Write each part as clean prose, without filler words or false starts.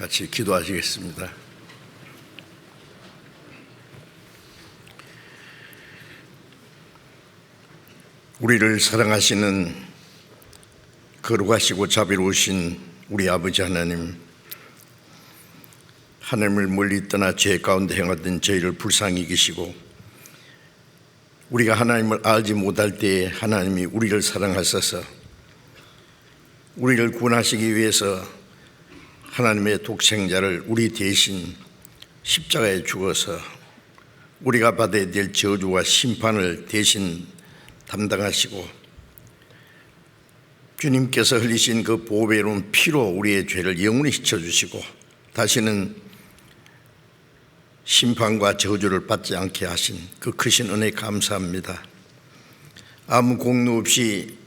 같이 기도하시겠습니다. 우리를 사랑하시는 거룩하시고 자비로우신 우리 아버지 하나님, 하나님을 멀리 떠나 죄 가운데 행하던 저희를 불쌍히 여기시고 우리가 하나님을 알지 못할 때에 하나님이 우리를 사랑하셔서 우리를 구원하시기 위해서 하나님의 독생자를 우리 대신 십자가에 죽어서 우리가 받아야 될 저주와 심판을 대신 담당하시고 주님께서 흘리신 그 보배로운 피로 우리의 죄를 영원히 씻어주시고 다시는 심판과 저주를 받지 않게 하신 그 크신 은혜 감사합니다. 아무 공로 없이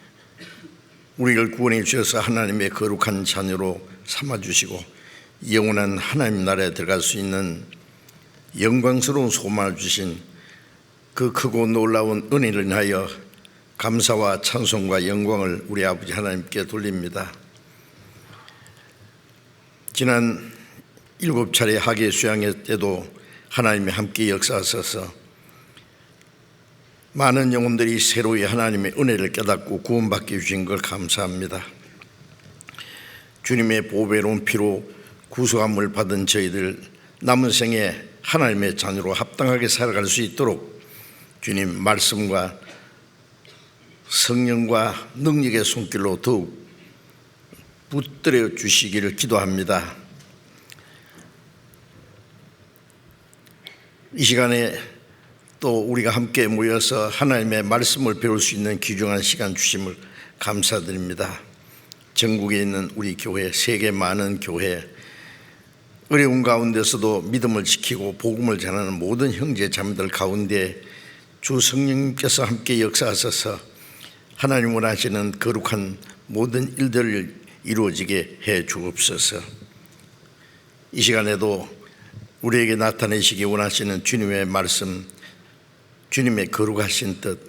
우리를 구원해 주셔서 하나님의 거룩한 자녀로 삼아주시고 영원한 하나님 나라에 들어갈 수 있는 영광스러운 소망을 주신 그 크고 놀라운 은혜를 인하여 감사와 찬송과 영광을 우리 아버지 하나님께 돌립니다. 지난 7차례 학예 수양회 때도 하나님이 함께 역사하셔서 많은 영혼들이 새로이 하나님의 은혜를 깨닫고 구원받게 주신 걸 감사합니다. 주님의 보배로운 피로 구속함을 받은 저희들 남은 생에 하나님의 자녀로 합당하게 살아갈 수 있도록 주님 말씀과 성령과 능력의 손길로 더욱 붙들어 주시기를 기도합니다. 이 시간에 또 우리가 함께 모여서 하나님의 말씀을 배울 수 있는 귀중한 시간 주심을 감사드립니다. 전국에 있는 우리 교회, 세계 많은 교회, 어려운 가운데서도 믿음을 지키고 복음을 전하는 모든 형제 자매들 가운데 주 성령님께서 함께 역사하셔서 하나님 원하시는 거룩한 모든 일들을 이루어지게 해 주옵소서. 이 시간에도 우리에게 나타내시기 원하시는 주님의 말씀, 주님의 거룩하신 뜻,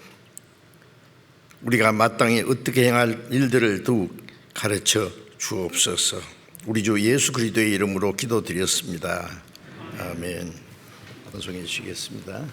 우리가 마땅히 어떻게 행할 일들을 더욱 가르쳐 주옵소서. 우리 주 예수 그리스도의 이름으로 기도드렸습니다. 아멘. 방송해 주시겠습니다.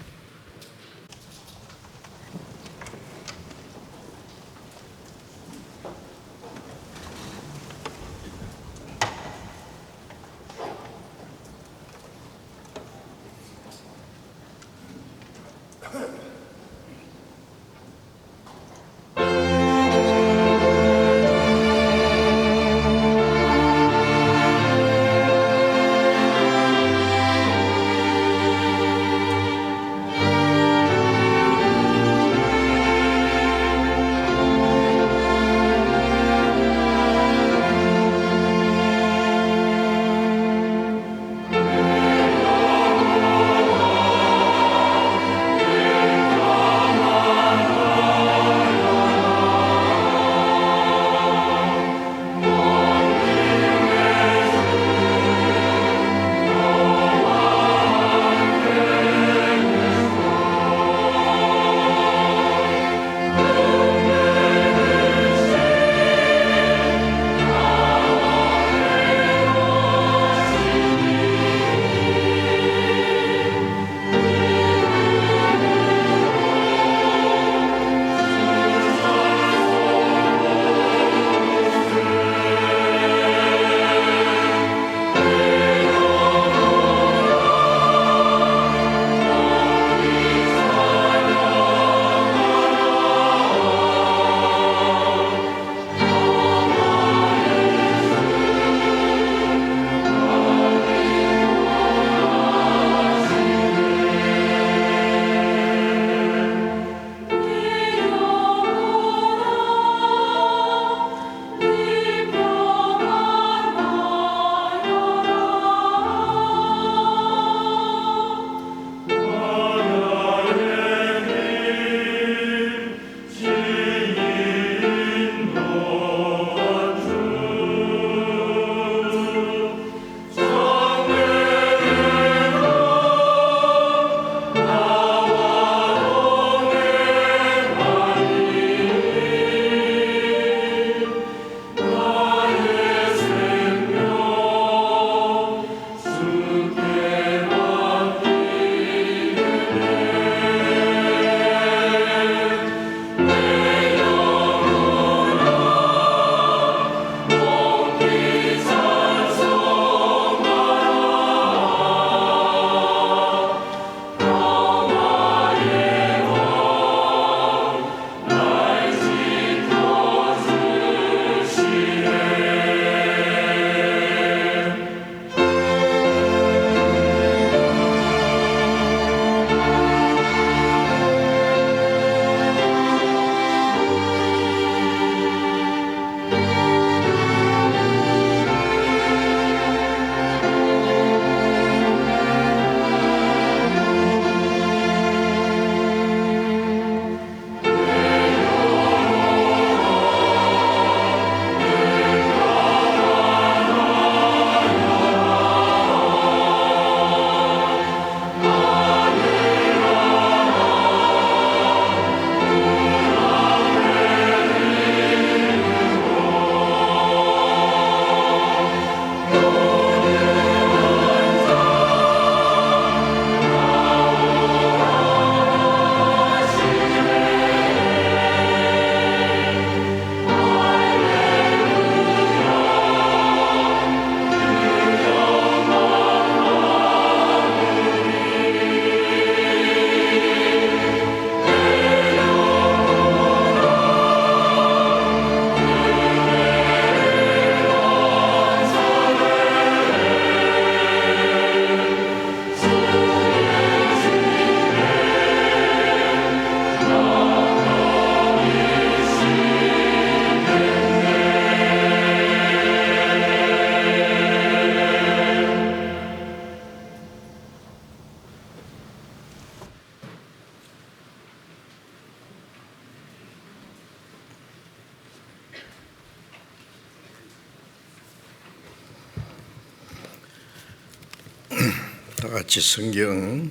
같이 성경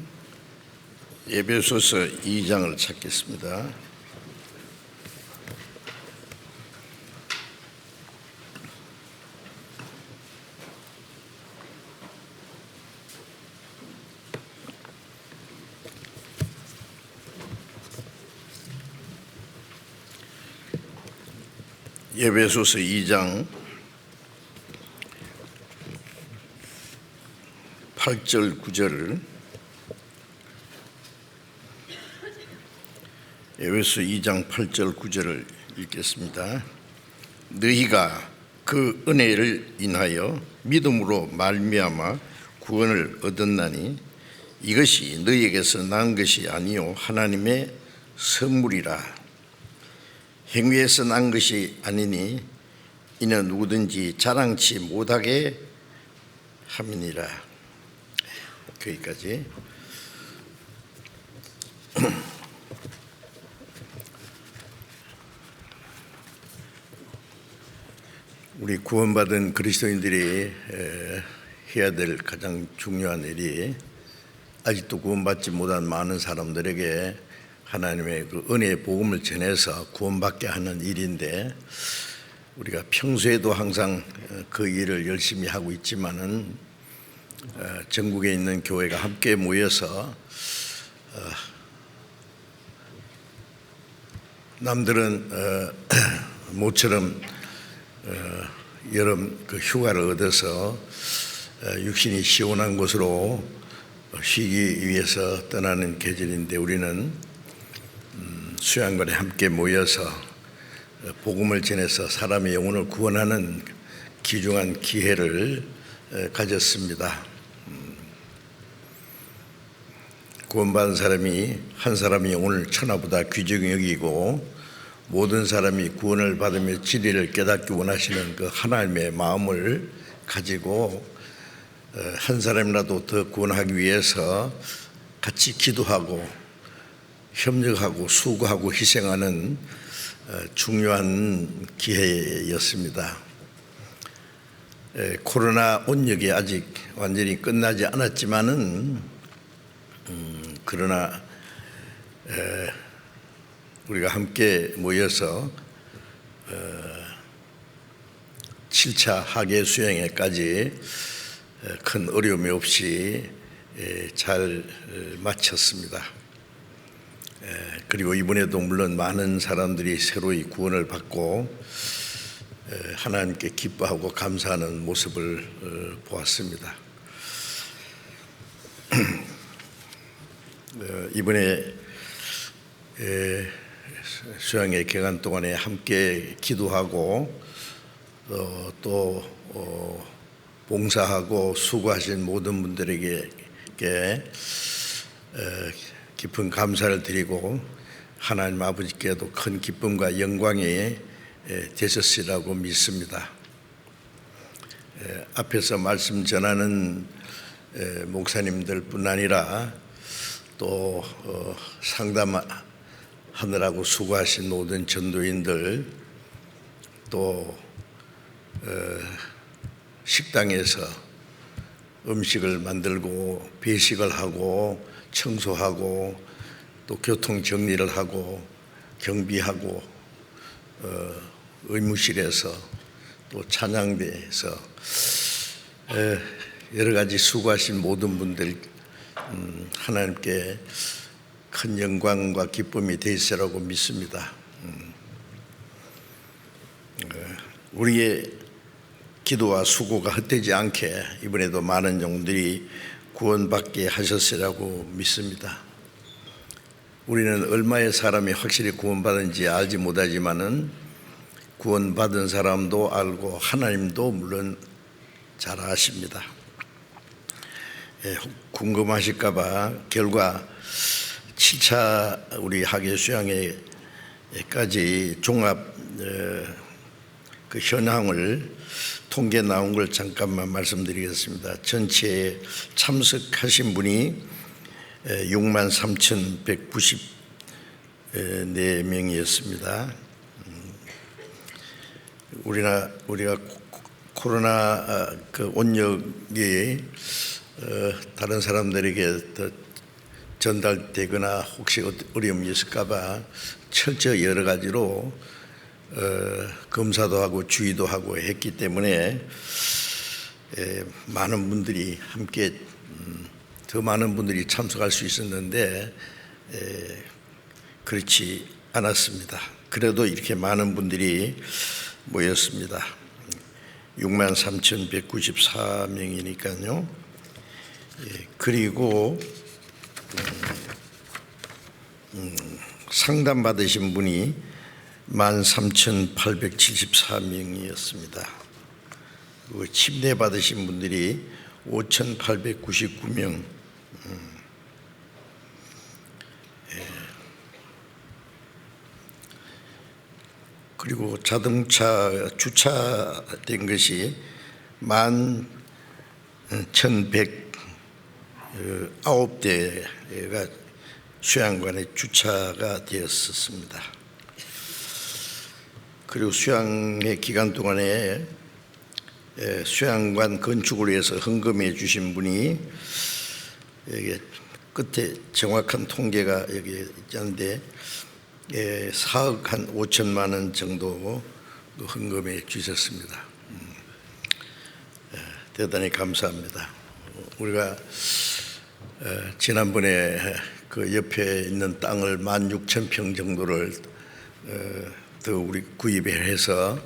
에베소서 2장을 찾겠습니다. 에베소서 2장 8절 9절을 에베소 2장 8절 9절을 읽겠습니다. 너희가 그 은혜를 인하여 믿음으로 말미암아 구원을 얻었나니 이것이 너희에게서 난 것이 아니요 하나님의 선물이라. 행위에서 난 것이 아니니 이는 누구든지 자랑치 못하게 함이니라. 거기까지. 우리 구원받은 그리스도인들이 해야 될 가장 중요한 일이 아직도 구원받지 못한 많은 사람들에게 하나님의 그 은혜의 복음을 전해서 구원받게 하는 일인데, 우리가 평소에도 항상 그 일을 열심히 하고 있지만은 전국에 있는 교회가 함께 모여서 남들은 모처럼 여름 그 휴가를 얻어서 육신이 시원한 곳으로 쉬기 위해서 떠나는 계절인데, 우리는 수양관에 함께 모여서 복음을 전해서 사람의 영혼을 구원하는 귀중한 기회를 가졌습니다. 구원받은 사람이 한 사람의 영혼을 천하보다 귀중히 여기고, 모든 사람이 구원을 받으며 진리를 깨닫기 원하시는 그 하나님의 마음을 가지고 한 사람이라도 더 구원하기 위해서 같이 기도하고 협력하고 수고하고 희생하는 중요한 기회였습니다. 코로나 온역이 아직 완전히 끝나지 않았지만은 그러나 우리가 함께 모여서 7차 하계 수행회까지 큰 어려움이 없이 잘 마쳤습니다. 그리고 이번에도 물론 많은 사람들이 새로이 구원을 받고 하나님께 기뻐하고 감사하는 모습을 보았습니다. 이번에 수양회 기간 동안에 함께 기도하고 또 봉사하고 수고하신 모든 분들에게 깊은 감사를 드리고 하나님 아버지께도 큰 기쁨과 영광이 되셨으리라고 믿습니다. 앞에서 말씀 전하는 목사님들뿐 아니라 또 상담하느라고 수고하신 모든 전도인들, 또 식당에서 음식을 만들고 배식을 하고 청소하고 또 교통 정리를 하고 경비하고 의무실에서 또 찬양대에서 여러 가지 수고하신 모든 분들, 하나님께 큰 영광과 기쁨이 되시라고 믿습니다. 우리의 기도와 수고가 헛되지 않게 이번에도 많은 영혼들이 구원받게 하셨으라고 믿습니다. 우리는 얼마의 사람이 확실히 구원받은지 알지 못하지만은 구원받은 사람도 알고 하나님도 물론 잘 아십니다. 궁금하실까봐 결과 7차 우리 학예 수양회까지 종합 그 현황을 통계 나온 걸 잠깐만 말씀드리겠습니다. 전체에 참석하신 분이 63,194명이었습니다. 우리가 코로나 그 온역이 다른 사람들에게 더 전달되거나 혹시 어려움이 있을까봐 철저히 여러 가지로 검사도 하고 주의도 하고 했기 때문에 많은 분들이 함께 더 많은 분들이 참석할 수 있었는데 그렇지 않았습니다. 그래도 이렇게 많은 분들이 모였습니다. 63,194명이니까요. 그리고 상담 받으신 분이 13,874명이었습니다. 그리고 침례 받으신 분들이 5,899명. 그리고 자동차 주차된 것이 11,109대가 수양관에 주차가 되었었습니다. 그리고 수양의 기간 동안에 수양관 건축을 위해서 헌금해 주신 분이 여기 끝에 정확한 통계가 여기 있지 않은데 4억 한 5천만 원 정도 헌금해 주셨습니다. 대단히 감사합니다. 우리가 지난번에 그 옆에 있는 땅을 16,000평 정도를 더 우리 구입해서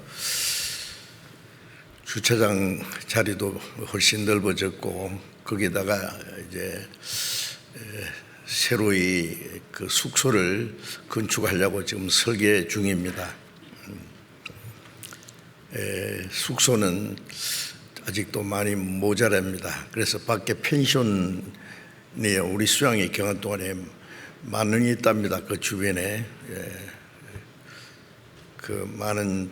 주차장 자리도 훨씬 넓어졌고 거기다가 이제 새로이 그 숙소를 건축하려고 지금 설계 중입니다. 숙소는 아직도 많이 모자랍니다. 그래서 밖에 펜션이 우리 수양의 경험 동안에 많이 있답니다. 그 주변에 그 많은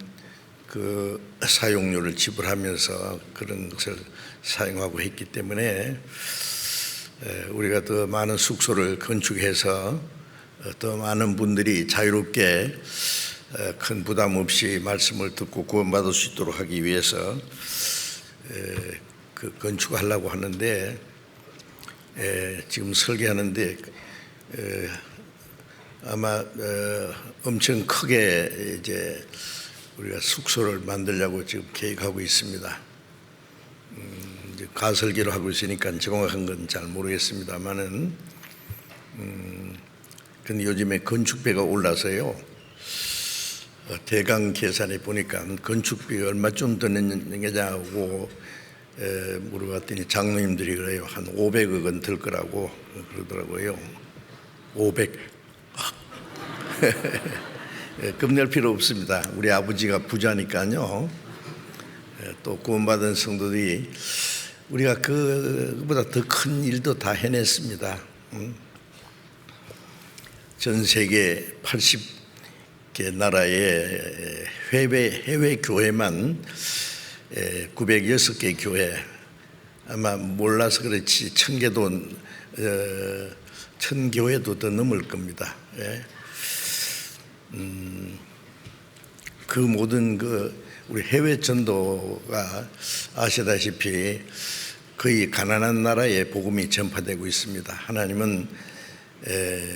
그 사용료를 지불하면서 그런 것을 사용하고 했기 때문에 우리가 더 많은 숙소를 건축해서 더 많은 분들이 자유롭게 큰 부담 없이 말씀을 듣고 구원받을 수 있도록 하기 위해서 그 건축하려고 하는데 지금 설계하는데 아마 엄청 크게 이제 우리가 숙소를 만들려고 지금 계획하고 있습니다. 이제 가설계로 하고 있으니까 정확한 건 잘 모르겠습니다만은 근데 요즘에 건축비가 올라서요. 대강 계산해 보니까 건축비가 얼마쯤 드는 게냐고 물어봤더니 장로님들이 그래요. 한 500억 원 들 거라고 그러더라고요. 500. 겁낼 필요 없습니다. 우리 아버지가 부자니까요. 또 구원받은 성도들이 우리가 그보다 더 큰 일도 다 해냈습니다. 전 세계 80개 나라의 해외 교회만 906개 교회, 아마 몰라서 그렇지 1000교회도 더 넘을 겁니다. 그 모든 우리 해외 전도가 아시다시피 거의 가난한 나라에 복음이 전파되고 있습니다. 하나님은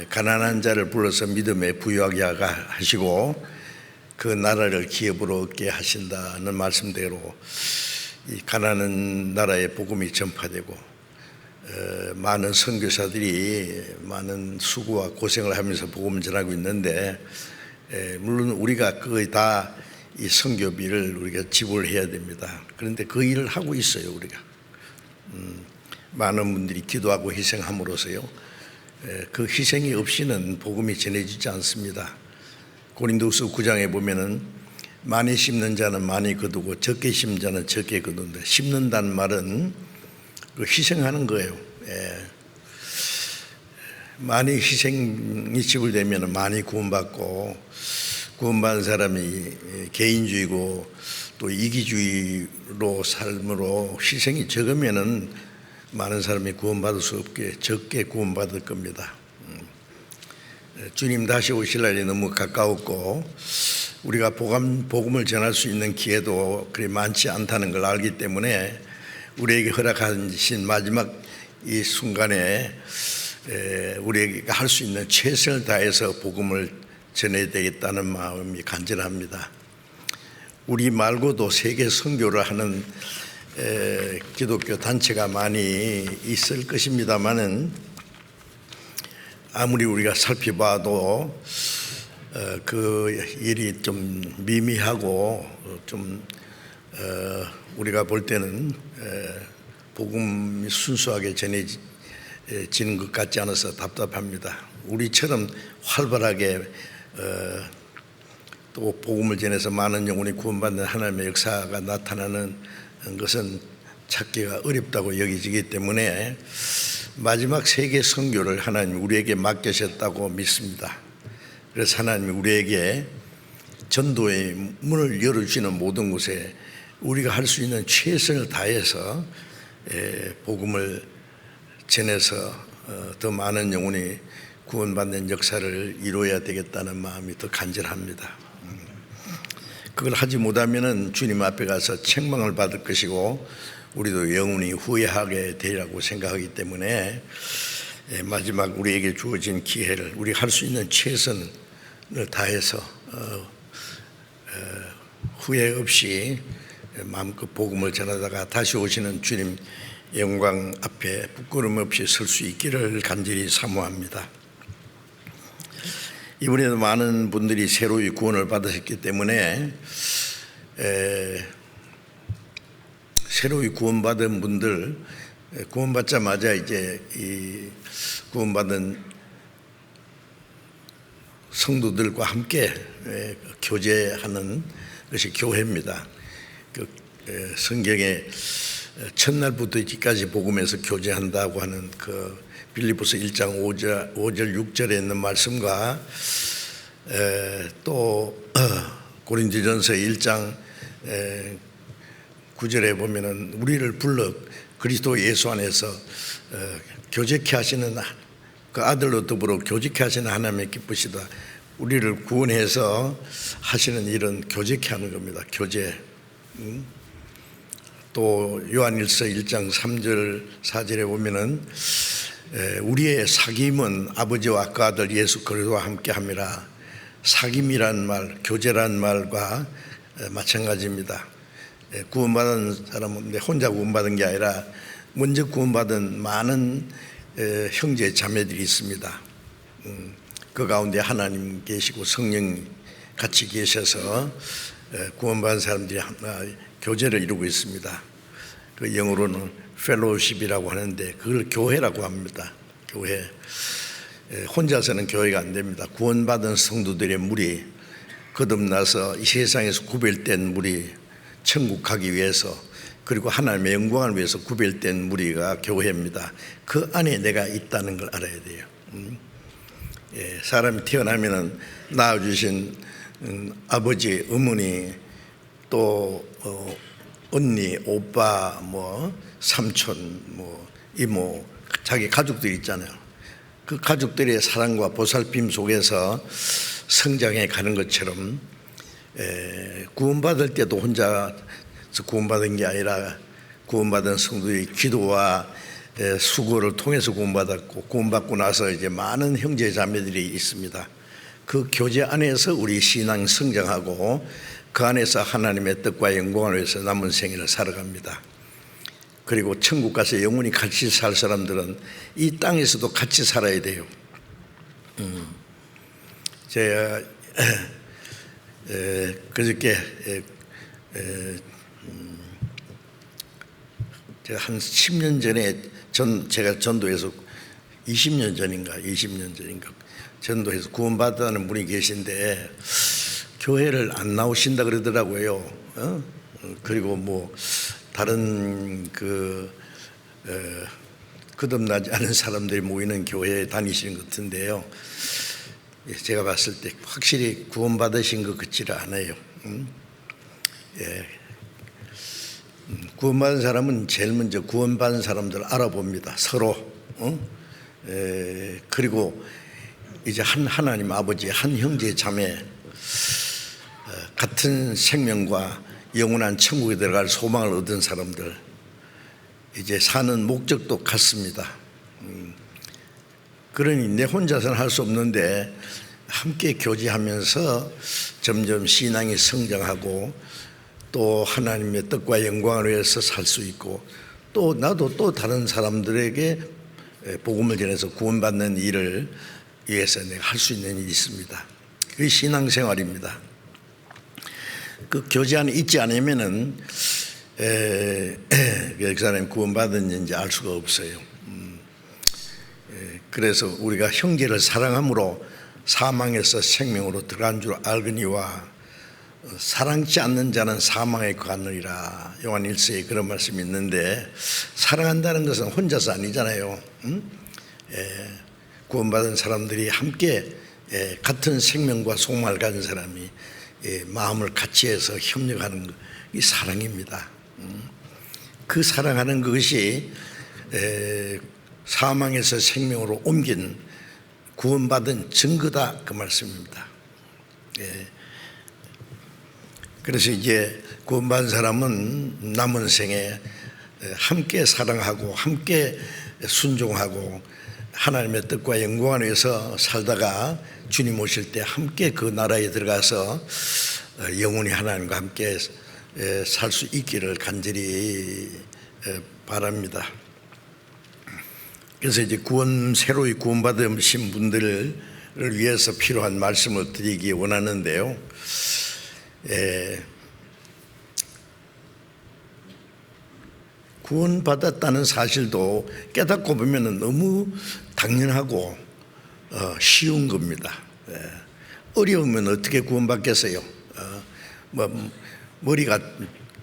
가난한 자를 불러서 믿음에 부유하게 하시고 그 나라를 기업으로 얻게 하신다는 말씀대로 이 가난한 나라에 복음이 전파되고 많은 선교사들이 많은 수고와 고생을 하면서 복음을 전하고 있는데 물론 우리가 거의 다 이 선교비를 우리가 지불해야 됩니다. 그런데 그 일을 하고 있어요. 우리가 많은 분들이 기도하고 희생함으로써요. 그 희생이 없이는 복음이 전해지지 않습니다. 고린도후서 9장에 보면은 많이 심는 자는 많이 거두고 적게 심는 자는 적게 거둔다. 심는다는 말은 그 희생하는 거예요. 많이 희생이 지불되면 많이 구원받고 구원받은 사람이 개인주의고 또 이기주의로 삶으로 희생이 적으면은 많은 사람이 구원받을 수 없게 적게 구원받을 겁니다. 주님 다시 오실 날이 너무 가까웠고 우리가 복음을 전할 수 있는 기회도 그리 많지 않다는 걸 알기 때문에 우리에게 허락하신 마지막 이 순간에 우리에게 할 수 있는 최선을 다해서 복음을 전해야 되겠다는 마음이 간절합니다. 우리 말고도 세계 선교를 하는 기독교 단체가 많이 있을 것입니다만은 아무리 우리가 살펴봐도 그 일이 좀 미미하고 좀 우리가 볼 때는 복음이 순수하게 전해지는 것 같지 않아서 답답합니다. 우리처럼 활발하게 또 복음을 전해서 많은 영혼이 구원받는 하나님의 역사가 나타나는 것은 찾기가 어렵다고 여기지기 때문에 마지막 세계 선교를 하나님이 우리에게 맡기셨다고 믿습니다. 그래서 하나님이 우리에게 전도의 문을 열어주시는 모든 곳에 우리가 할 수 있는 최선을 다해서 복음을 전해서 더 많은 영혼이 구원받는 역사를 이루어야 되겠다는 마음이 더 간절합니다. 그걸 하지 못하면 주님 앞에 가서 책망을 받을 것이고 우리도 영원히 후회하게 되리라고 생각하기 때문에 마지막 우리에게 주어진 기회를 우리가 할 수 있는 최선을 다해서 후회 없이 마음껏 복음을 전하다가 다시 오시는 주님 영광 앞에 부끄럼 없이 설 수 있기를 간절히 사모합니다. 이번에도 많은 분들이 새로이 구원을 받으셨기 때문에 새로이 구원받은 분들 구원받자마자 이제 이 구원받은 성도들과 함께 교제하는 것이 교회입니다. 성경에 첫날부터 이제까지 복음에서 교제한다고 하는 그 빌립보서 1장 5절 6절에 있는 말씀과 또 고린도전서 1장 9절에 보면은 우리를 불러 그리스도 예수 안에서 교제케 하시는 그 아들로 더불어 교제케 하시는 하나님의 기쁘시다. 우리를 구원해서 하시는 일은 교제케 하는 겁니다. 교제. 또 요한일서 1장 3절 4절에 보면은 우리의 사귐은 아버지와 그 아들 예수 그리스도와 함께함이라. 사귐이란 말, 교제란 말과 마찬가지입니다. 구원받은 사람은 혼자 구원받은 게 아니라 먼저 구원받은 많은 형제 자매들이 있습니다. 그 가운데 하나님 계시고 성령 같이 계셔서 구원받은 사람들이 하나 교제를 이루고 있습니다. 그 영어로는 펠로우십이라고 하는데 그걸 교회라고 합니다. 교회. 혼자서는 교회가 안 됩니다. 구원받은 성도들의 무리 거듭나서 이 세상에서 구별된 무리 천국 가기 위해서 그리고 하나님의 영광을 위해서 구별된 무리가 교회입니다. 그 안에 내가 있다는 걸 알아야 돼요. 사람이 태어나면은 낳아주신 아버지, 어머니 또 언니, 오빠, 뭐 삼촌, 뭐 이모, 자기 가족들이 있잖아요. 그 가족들의 사랑과 보살핌 속에서 성장해 가는 것처럼 구원받을 때도 혼자 구원받은 게 아니라 구원받은 성도의 기도와 수고를 통해서 구원받았고 구원받고 나서 이제 많은 형제 자매들이 있습니다. 그 교제 안에서 우리 신앙 성장하고 그 안에서 하나님의 뜻과 영광을 위해서 남은 생애를 살아갑니다. 그리고 천국 가서 영원히 같이 살 사람들은 이 땅에서도 같이 살아야 돼요. 제가 그저께 제가 한 10년 전에 제가 전도해서 20년 전인가 전도해서 구원받았다는 분이 계신데 교회를 안 나오신다 그러더라고요. 그리고 뭐 다른 거듭나지 않은 사람들이 모이는 교회에 다니시는 것 같은데요. 제가 봤을 때 확실히 구원받으신 것 같지는 않아요. 구원받은 사람은 제일 먼저 구원받은 사람들을 알아봅니다. 서로. 그리고 이제 한 하나님 아버지, 한 형제 자매, 같은 생명과 영원한 천국에 들어갈 소망을 얻은 사람들, 이제 사는 목적도 같습니다. 그러니 내 혼자서는 할 수 없는데 함께 교제하면서 점점 신앙이 성장하고 또 하나님의 뜻과 영광을 위해서 살 수 있고 또 나도 또 다른 사람들에게 복음을 전해서 구원받는 일을 위해서 내가 할 수 있는 일이 있습니다. 그게 신앙생활입니다. 그 교제 안에 있지 않으면은 그 사람이 구원받았는지 알 수가 없어요. 그래서 우리가 형제를 사랑함으로 사망에서 생명으로 들어간 줄 알거니와 사랑치 않는 자는 사망에 가느니라. 요한 1서에 그런 말씀이 있는데 사랑한다는 것은 혼자서 아니잖아요. 구원받은 사람들이 함께 같은 생명과 소망을 가진 사람이 마음을 같이 해서 협력하는 것, 이 사랑입니다. 그 사랑하는 것이 사망에서 생명으로 옮긴 구원받은 증거다, 그 말씀입니다. 그래서 이제 구원받은 사람은 남은 생에 함께 사랑하고 함께 순종하고 하나님의 뜻과 영광을 위해서 살다가 주님 오실 때 함께 그 나라에 들어가서 영원히 하나님과 함께 살 수 있기를 간절히 바랍니다. 그래서 이제 새로이 구원받으신 분들을 위해서 필요한 말씀을 드리기 원하는데요. 구원받았다는 사실도 깨닫고 보면 너무 당연하고 쉬운 겁니다. 어려우면 어떻게 구원받겠어요? 머리가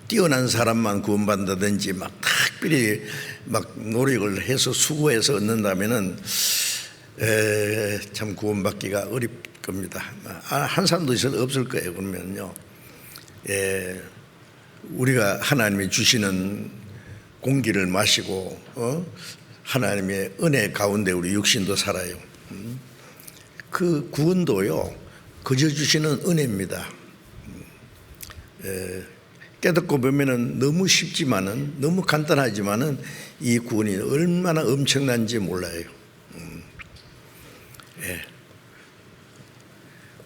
뛰어난 사람만 구원받는다든지 특별히 노력을 해서 수고해서 얻는다면은 참 구원받기가 어렵 겁니다. 한 사람도 없을 거예요. 그러면요, 우리가 하나님이 주시는 공기를 마시고 하나님의 은혜 가운데 우리 육신도 살아요. 그 구원도요, 그저 주시는 은혜입니다. 깨닫고 보면은 너무 쉽지만은, 너무 간단하지만은 이 구원이 얼마나 엄청난지 몰라요.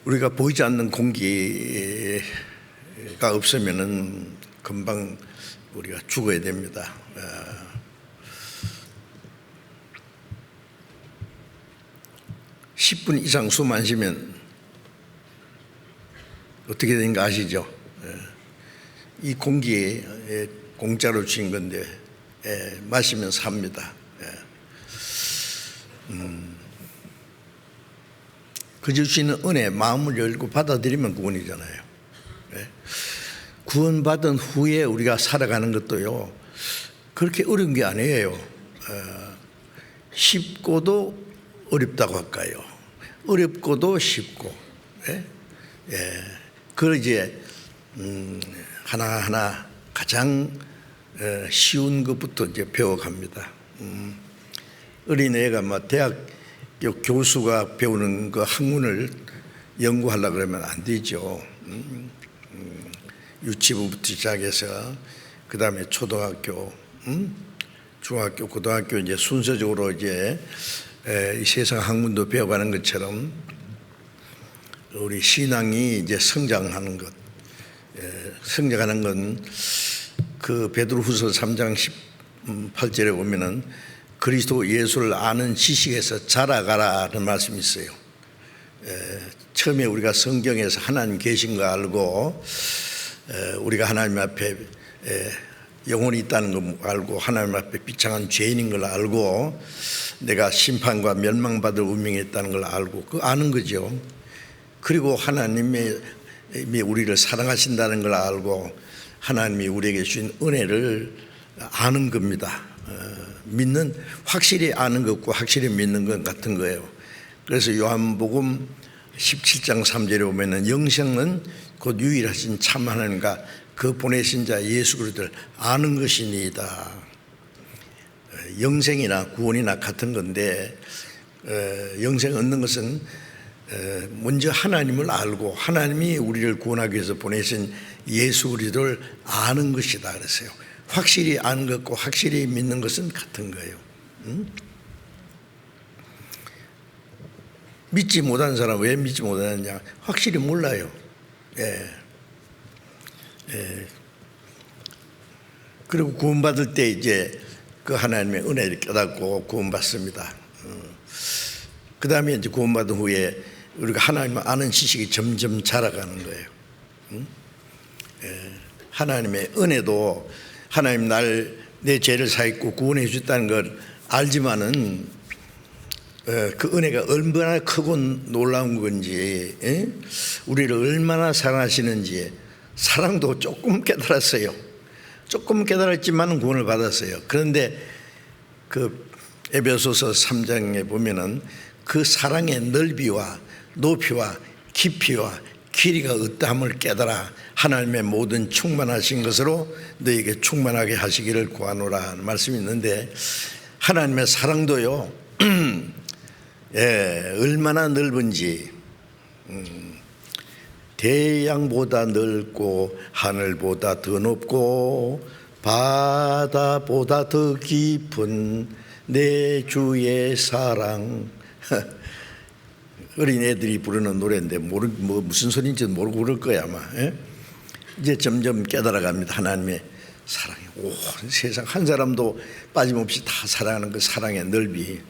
우리가 보이지 않는 공기가 없으면은 금방 우리가 죽어야 됩니다. 10분 이상 숨 안 쉬면 어떻게 되는가 아시죠? 이 공기 공짜로 주신 건데 마시면 삽니다. 그 주시는 은혜 마음을 열고 받아들이면 구원이잖아요. 구원받은 후에 우리가 살아가는 것도요, 그렇게 어려운 게 아니에요. 쉽고도 어렵다고 할까요? 어렵고도 쉽고. 그걸 이제 하나하나 가장 쉬운 것부터 이제 배워갑니다. 어린애가 대학 교수가 배우는 그 학문을 연구하려고 그러면 안 되죠. 유치부부터 시작해서 그 다음에 초등학교, 중학교, 고등학교 이제 순서적으로 이제 이 세상 학문도 배워가는 것처럼 우리 신앙이 이제 성장하는 것, 성장하는 건 그 베드로후서 3장 18절에 보면은 그리스도 예수를 아는 지식에서 자라가라는 말씀이 있어요. 처음에 우리가 성경에서 하나님 계신 거 알고 우리가 하나님 앞에 영혼이 있다는 거 알고 하나님 앞에 비참한 죄인인 걸 알고 내가 심판과 멸망받을 운명이 있다는 걸 알고 그 아는 거죠. 그리고 하나님이 우리를 사랑하신다는 걸 알고 하나님이 우리에게 주신 은혜를 아는 겁니다. 믿는, 확실히 아는 것과 확실히 믿는 것 같은 거예요. 그래서 요한복음 17장 3절에 보면은 영생은 곧 유일하신 참 하나님과 그 보내신 자 예수 그리스도를 아는 것이니이다. 영생이나 구원이나 같은 건데 영생 얻는 것은 먼저 하나님을 알고 하나님이 우리를 구원하기 위해서 보내신 예수 그리스도를 아는 것이다 그랬어요. 확실히 아는 것과 확실히 믿는 것은 같은 거예요. 믿지 못하는 사람은 왜 믿지 못하느냐? 확실히 몰라요. 그리고 구원받을 때 이제 그 하나님의 은혜를 깨닫고 구원받습니다. 그 다음에 이제 구원받은 후에 우리가 하나님을 아는 지식이 점점 자라가는 거예요. 하나님의 은혜도 하나님 내 죄를 사했고 구원해 주셨다는 걸 알지만은 그 은혜가 얼마나 크고 놀라운 건지, 우리를 얼마나 사랑하시는지 사랑도 조금 깨달았어요. 조금 깨달았지만 구원을 받았어요. 그런데 그 에베소서 3장에 보면은 그 사랑의 넓이와 높이와 깊이와 길이가 어떠함을 깨달아 하나님의 모든 충만하신 것으로 너에게 충만하게 하시기를 구하노라 하는 말씀이 있는데, 하나님의 사랑도요 얼마나 넓은지, 대양보다 넓고 하늘보다 더 높고 바다보다 더 깊은 내 주의 사랑. 어린애들이 부르는 노래인데 무슨 소리인지 모르고 부를 거야 아마. 이제 점점 깨달아갑니다. 하나님의 사랑이 온 세상 한 사람도 빠짐없이 다 사랑하는 그 사랑의 넓이,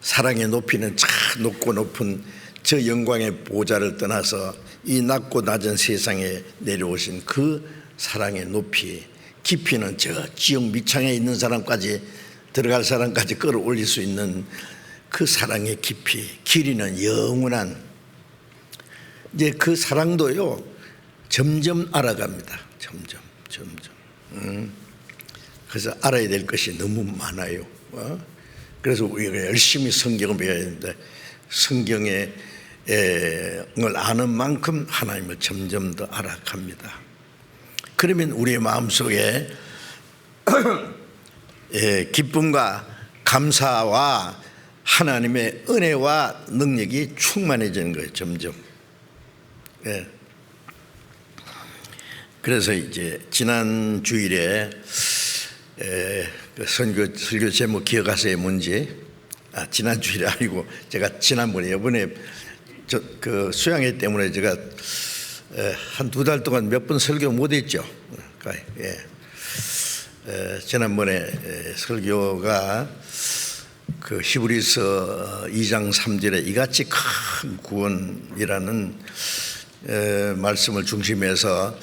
사랑의 높이는 참 높고 높은 저 영광의 보좌를 떠나서 이 낮고 낮은 세상에 내려오신 그 사랑의 높이, 깊이는 저 지옥 밑창에 있는 사람까지, 들어갈 사람까지 끌어올릴 수 있는 그 사랑의 깊이, 길이는 영원한, 이제 그 사랑도요 점점 알아갑니다. 점점. 그래서 알아야 될 것이 너무 많아요. 그래서 우리가 열심히 성경을 배워야 되는데, 성경을 아는 만큼 하나님을 점점 더 알아갑니다. 그러면 우리의 마음속에 기쁨과 감사와 하나님의 은혜와 능력이 충만해지는 거예요. 점점. 그래서 이제 지난 주일에 그 설교 제목 기억하세요? 뭔지? 지난 주일이 아니고 제가 지난번에 이번에 그 수양회 때문에 제가 한 2달 동안 몇 번 설교 못했죠. 지난번에 설교가 그 히브리서 2장 3절에 이같이 큰 구원이라는 말씀을 중심해서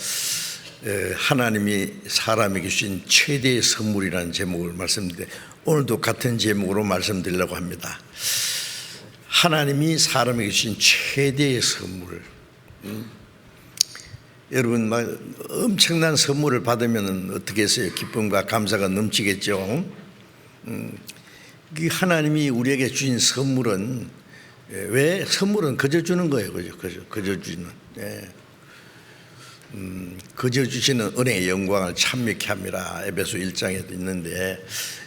하나님이 사람에게 주신 최대의 선물이라는 제목을 말씀드리는데, 오늘도 같은 제목으로 말씀드리려고 합니다. 하나님이 사람에게 주신 최대의 선물. 여러분 막 엄청난 선물을 받으면 어떻게 했어요? 기쁨과 감사가 넘치겠죠. 하나님이 우리에게 주신 선물은, 왜 선물은 그저 주는 거예요. 그저 주는. 그저 주시는 은혜의 영광을 참미케 함이라 에베소 1장에도 있는데,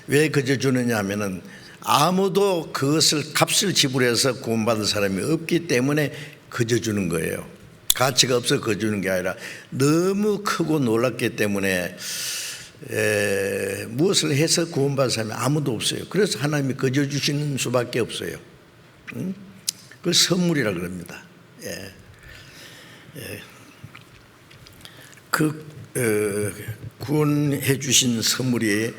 왜 그저 주느냐 하면은 아무도 그것을 값을 지불해서 구원받을 사람이 없기 때문에 그저 주는 거예요. 가치가 없어 그저 주는 게 아니라 너무 크고 놀랍기 때문에 무엇을 해서 구원받을 사람이 아무도 없어요. 그래서 하나님이 그저 주시는 수밖에 없어요. 그 선물이라 그럽니다. 구원해 주신 선물이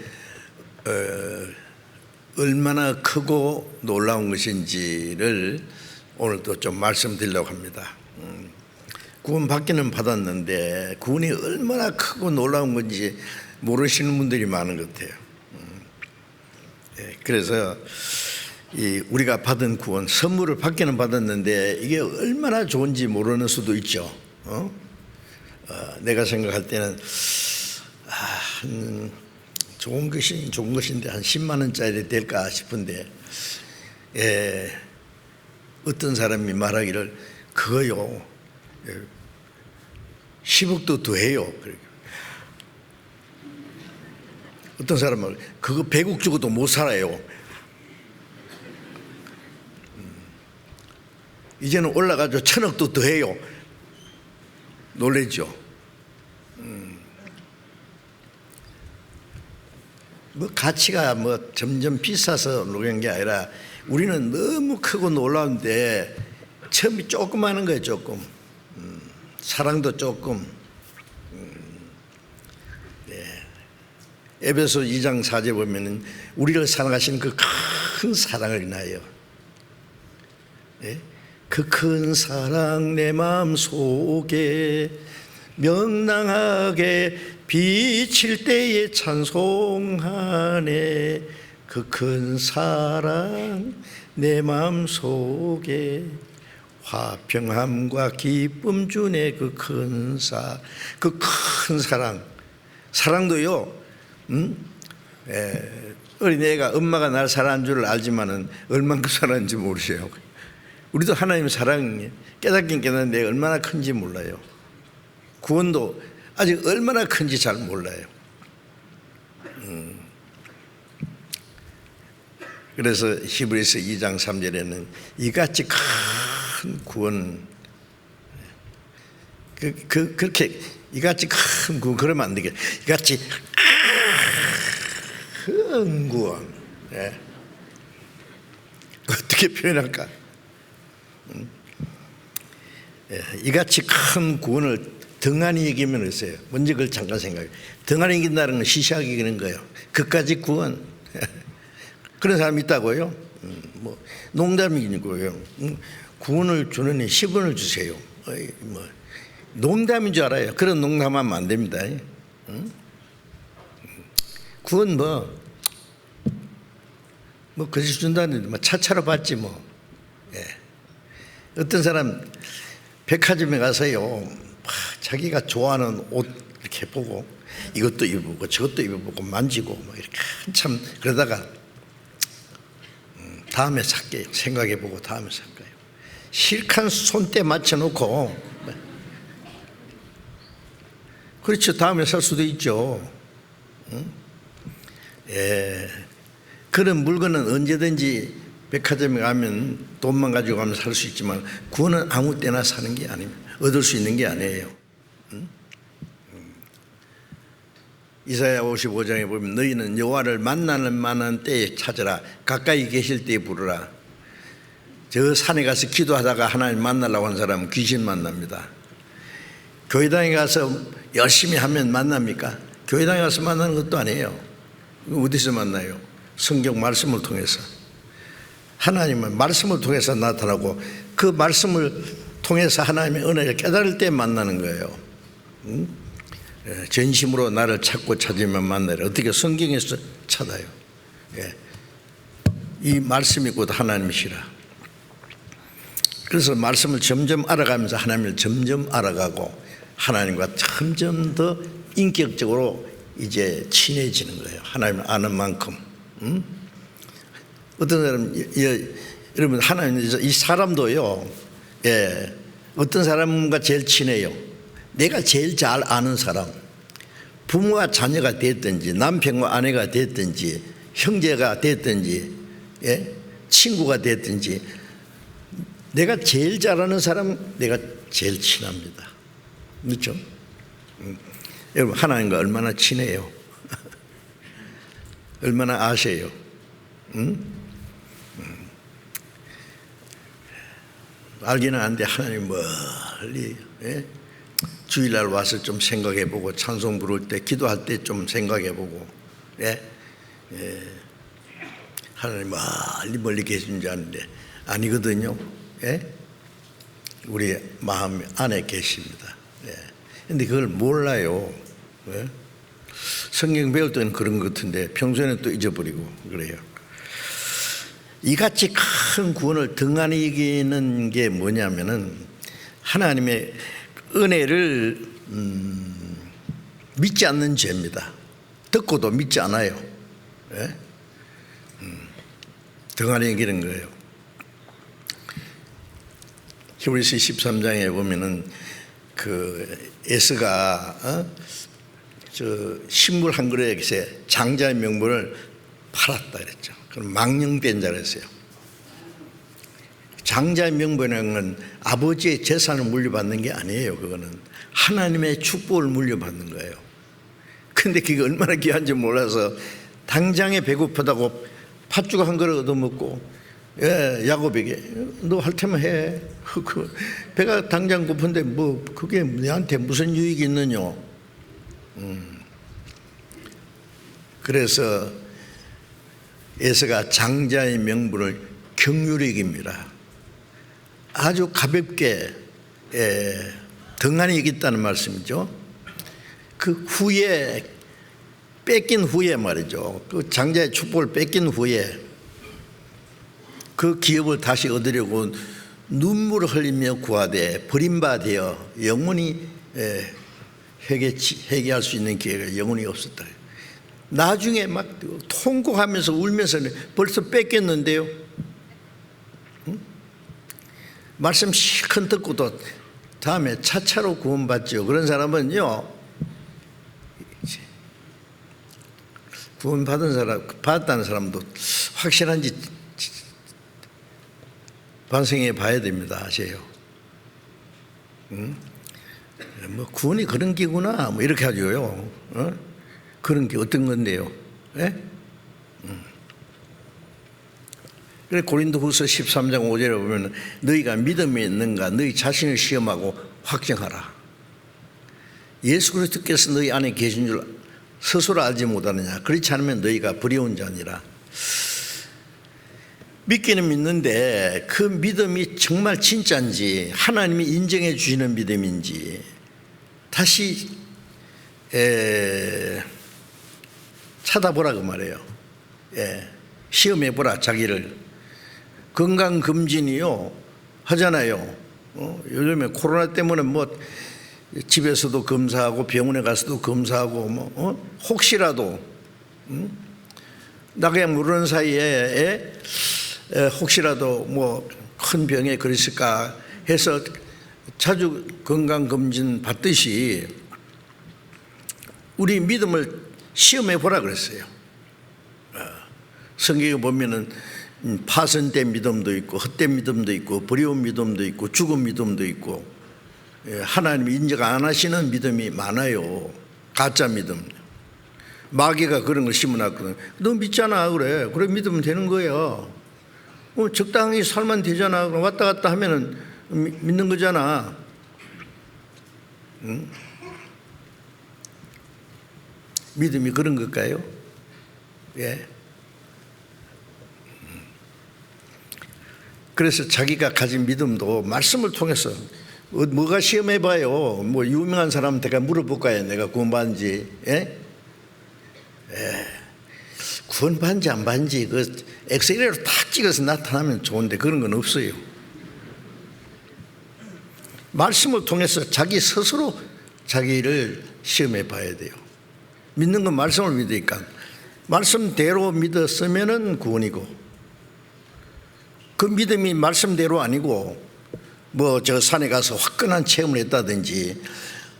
얼마나 크고 놀라운 것인지를 오늘도 좀 말씀드리려고 합니다. 구원 받기는 받았는데 구원이 얼마나 크고 놀라운 건지 모르시는 분들이 많은 것 같아요. 그래서 우리가 받은 구원, 선물을 받기는 받았는데 이게 얼마나 좋은지 모르는 수도 있죠. 내가 생각할 때는 좋은 것인데 한 10만 원짜리 될까 싶은데, 어떤 사람이 말하기를 그거요 10억도 더해요. 어떤 사람은 그거 100억 주고도 못 살아요. 이제는 올라가서 1000억도 더해요. 놀랬죠. 뭐 가치가 뭐 점점 비싸서 그런 게 아니라 우리는 너무 크고 놀라운데 처음이 조그마한 거예요. 조금 사랑도 조금. 에베소 2장 4절 보면은 우리를 사랑하신 그 큰 사랑을 인하여, 그 큰 사랑 내 마음 속에 명랑하게 비칠 때에 찬송하네. 그 큰 사랑 내 마음 속에 화평함과 기쁨 주네. 그 큰 사랑. 사랑도요, 어린애가 엄마가 날 사랑한 줄 알지만은 얼만큼 사랑하는지 모르세요. 우리도 하나님의 사랑 깨닫긴 깨닫는데 얼마나 큰지 몰라요. 구원도 아직 얼마나 큰지 잘 몰라요. 그래서 히브리서 2장 3절에는 이같이 큰 구원, 그렇게 이같이 큰 구원, 그러면 안 되겠. 이같이 큰 구원, 어떻게 표현할까? 이같이 큰 구원을 등한히 이기면 있어요. 먼저 그걸 잠깐 생각해요. 등한히 이긴다는 건 시시하게 이기는 거예요. 그까지 구원. 그런 사람이 있다고요? 뭐 농담이고요. 구원을 주느니 10원을 주세요. 뭐 농담인 줄 알아요. 그런 농담하면 안 됩니다. 구원 뭐 그것이 준다는데 뭐 차차로 받지 뭐. 어떤 사람 백화점에 가서요, 자기가 좋아하는 옷 이렇게 보고 이것도 입어보고 저것도 입어보고 만지고 뭐 이렇게 한참 그러다가 다음에 살게요. 생각해보고 다음에 살 거예요. 실컷 손때 맞춰놓고, 그렇죠. 다음에 살 수도 있죠. 그런 물건은 언제든지 백화점에 가면 돈만 가지고 가면 살 수 있지만 구원은 아무 때나 사는 게 아닙니다. 얻을 수 있는 게 아니에요. 이사야 55장에 보면 너희는 여호와를 만나는 만한 때에 찾으라. 가까이 계실 때에 부르라. 저 산에 가서 기도하다가 하나님 만나려고 하는 사람은 귀신 만납니다. 교회당에 가서 열심히 하면 만납니까? 교회당에 가서 만나는 것도 아니에요. 어디서 만나요? 성경 말씀을 통해서. 하나님은 말씀을 통해서 나타나고 그 말씀을 통해서 하나님의 은혜를 깨달을 때 만나는 거예요. 전심으로 나를 찾고 찾으면 만나라. 어떻게 성경에서 찾아요? 이 말씀이 곧 하나님이시라. 그래서 말씀을 점점 알아가면서 하나님을 점점 알아가고 하나님과 점점 더 인격적으로 이제 친해지는 거예요. 하나님을 아는 만큼. 어떤 사람, 여러분, 하나님, 이 사람도요, 어떤 사람과 제일 친해요? 내가 제일 잘 아는 사람. 부모와 자녀가 됐든지, 남편과 아내가 됐든지, 형제가 됐든지, 친구가 됐든지, 내가 제일 잘 아는 사람, 내가 제일 친합니다. 그렇죠? 여러분, 하나님과 얼마나 친해요? 얼마나 아세요? 알기는 아는데 하나님 멀리, 주일날 와서 좀 생각해보고 찬송 부를 때 기도할 때 좀 생각해보고, 하나님 멀리 계신 줄 아는데 아니거든요. 우리 마음 안에 계십니다. 근데 그걸 몰라요. 성경 배울 때는 그런 것 같은데 평소에는 또 잊어버리고 그래요. 이같이 큰 구원을 등한히 이기는 게 뭐냐면은 하나님의 은혜를 믿지 않는 죄입니다. 듣고도 믿지 않아요. 등한히 이기는 거예요. 히브리서 13장에 보면은 그 에스가 저 식물 한 그릇에 장자의 명분을 팔았다 그랬죠. 그럼 망령된 자라 했어요. 장자의 명분이라는 건 아버지의 재산을 물려받는 게 아니에요. 그거는 하나님의 축복을 물려받는 거예요. 근데 그게 얼마나 귀한지 몰라서 당장에 배고프다고 팥죽 한 그릇 얻어먹고, 야곱에게 너 할 테면 해. 배가 당장 고픈데 뭐 그게 너한테 무슨 유익이 있느냐. 그래서 에서가 장자의 명분을 경유력입니다. 아주 가볍게 등한히 여겼다는 말씀이죠. 그 후에 뺏긴 후에 말이죠. 그 장자의 축복을 뺏긴 후에 그 기업을 다시 얻으려고 눈물을 흘리며 구하되 버림받아 영원히 회개할 수 있는 기회가 영원히 없었다. 나중에 막 통곡하면서 울면서 벌써 뺏겼는데요. 응? 말씀 실컷 듣고도 다음에 차차로 구원받죠. 그런 사람은요, 받았다는 사람도 확실한지 반성해 봐야 됩니다. 아세요? 뭐 구원이 그런 게구나 뭐 이렇게 하죠요. 그런 게 어떤 건데요? 그래 고린도후서 13장 5절에 보면 너희가 믿음이 있는가 너희 자신을 시험하고 확정하라. 예수 그리스도께서 너희 안에 계신 줄 스스로 알지 못하느냐. 그렇지 않으면 너희가 부려운 자니라. 믿기는 믿는데 그 믿음이 정말 진짜인지 하나님이 인정해 주시는 믿음인지 다시 찾아보라고 말해요. 시험해보라. 자기를. 건강검진이요 하잖아요. 요즘에 코로나 때문에 뭐 집에서도 검사하고 병원에 가서도 검사하고 뭐 혹시라도 나 그냥 모르는 사이에 혹시라도 뭐 큰 병에 걸렸을까 해서 자주 건강검진 받듯이 우리 믿음을 시험해 보라 그랬어요. 성경에 보면은 파선된 믿음도 있고 헛된 믿음도 있고 버려운 믿음도 있고 죽은 믿음도 있고 하나님이 인정 안 하시는 믿음이 많아요. 가짜 믿음. 마귀가 그런 걸 심어놨거든. 너 믿잖아. 그래 믿으면 되는 거야. 적당히 살면 되잖아. 그럼 왔다 갔다 하면은 믿는 거잖아. 응? 믿음이 그런 걸까요? 예. 그래서 자기가 가진 믿음도 말씀을 통해서 뭐가 시험해봐요. 뭐 유명한 사람한테 물어볼까요? 내가 구원받은지. 예? 구원받은지 안 받은지 그 엑셀로 탁 찍어서 나타나면 좋은데 그런 건 없어요. 말씀을 통해서 자기 스스로 자기를 시험해 봐야 돼요. 믿는 건 말씀을 믿으니까 말씀대로 믿었으면은 구원이고 그 믿음이 말씀대로 아니고 뭐 저 산에 가서 화끈한 체험을 했다든지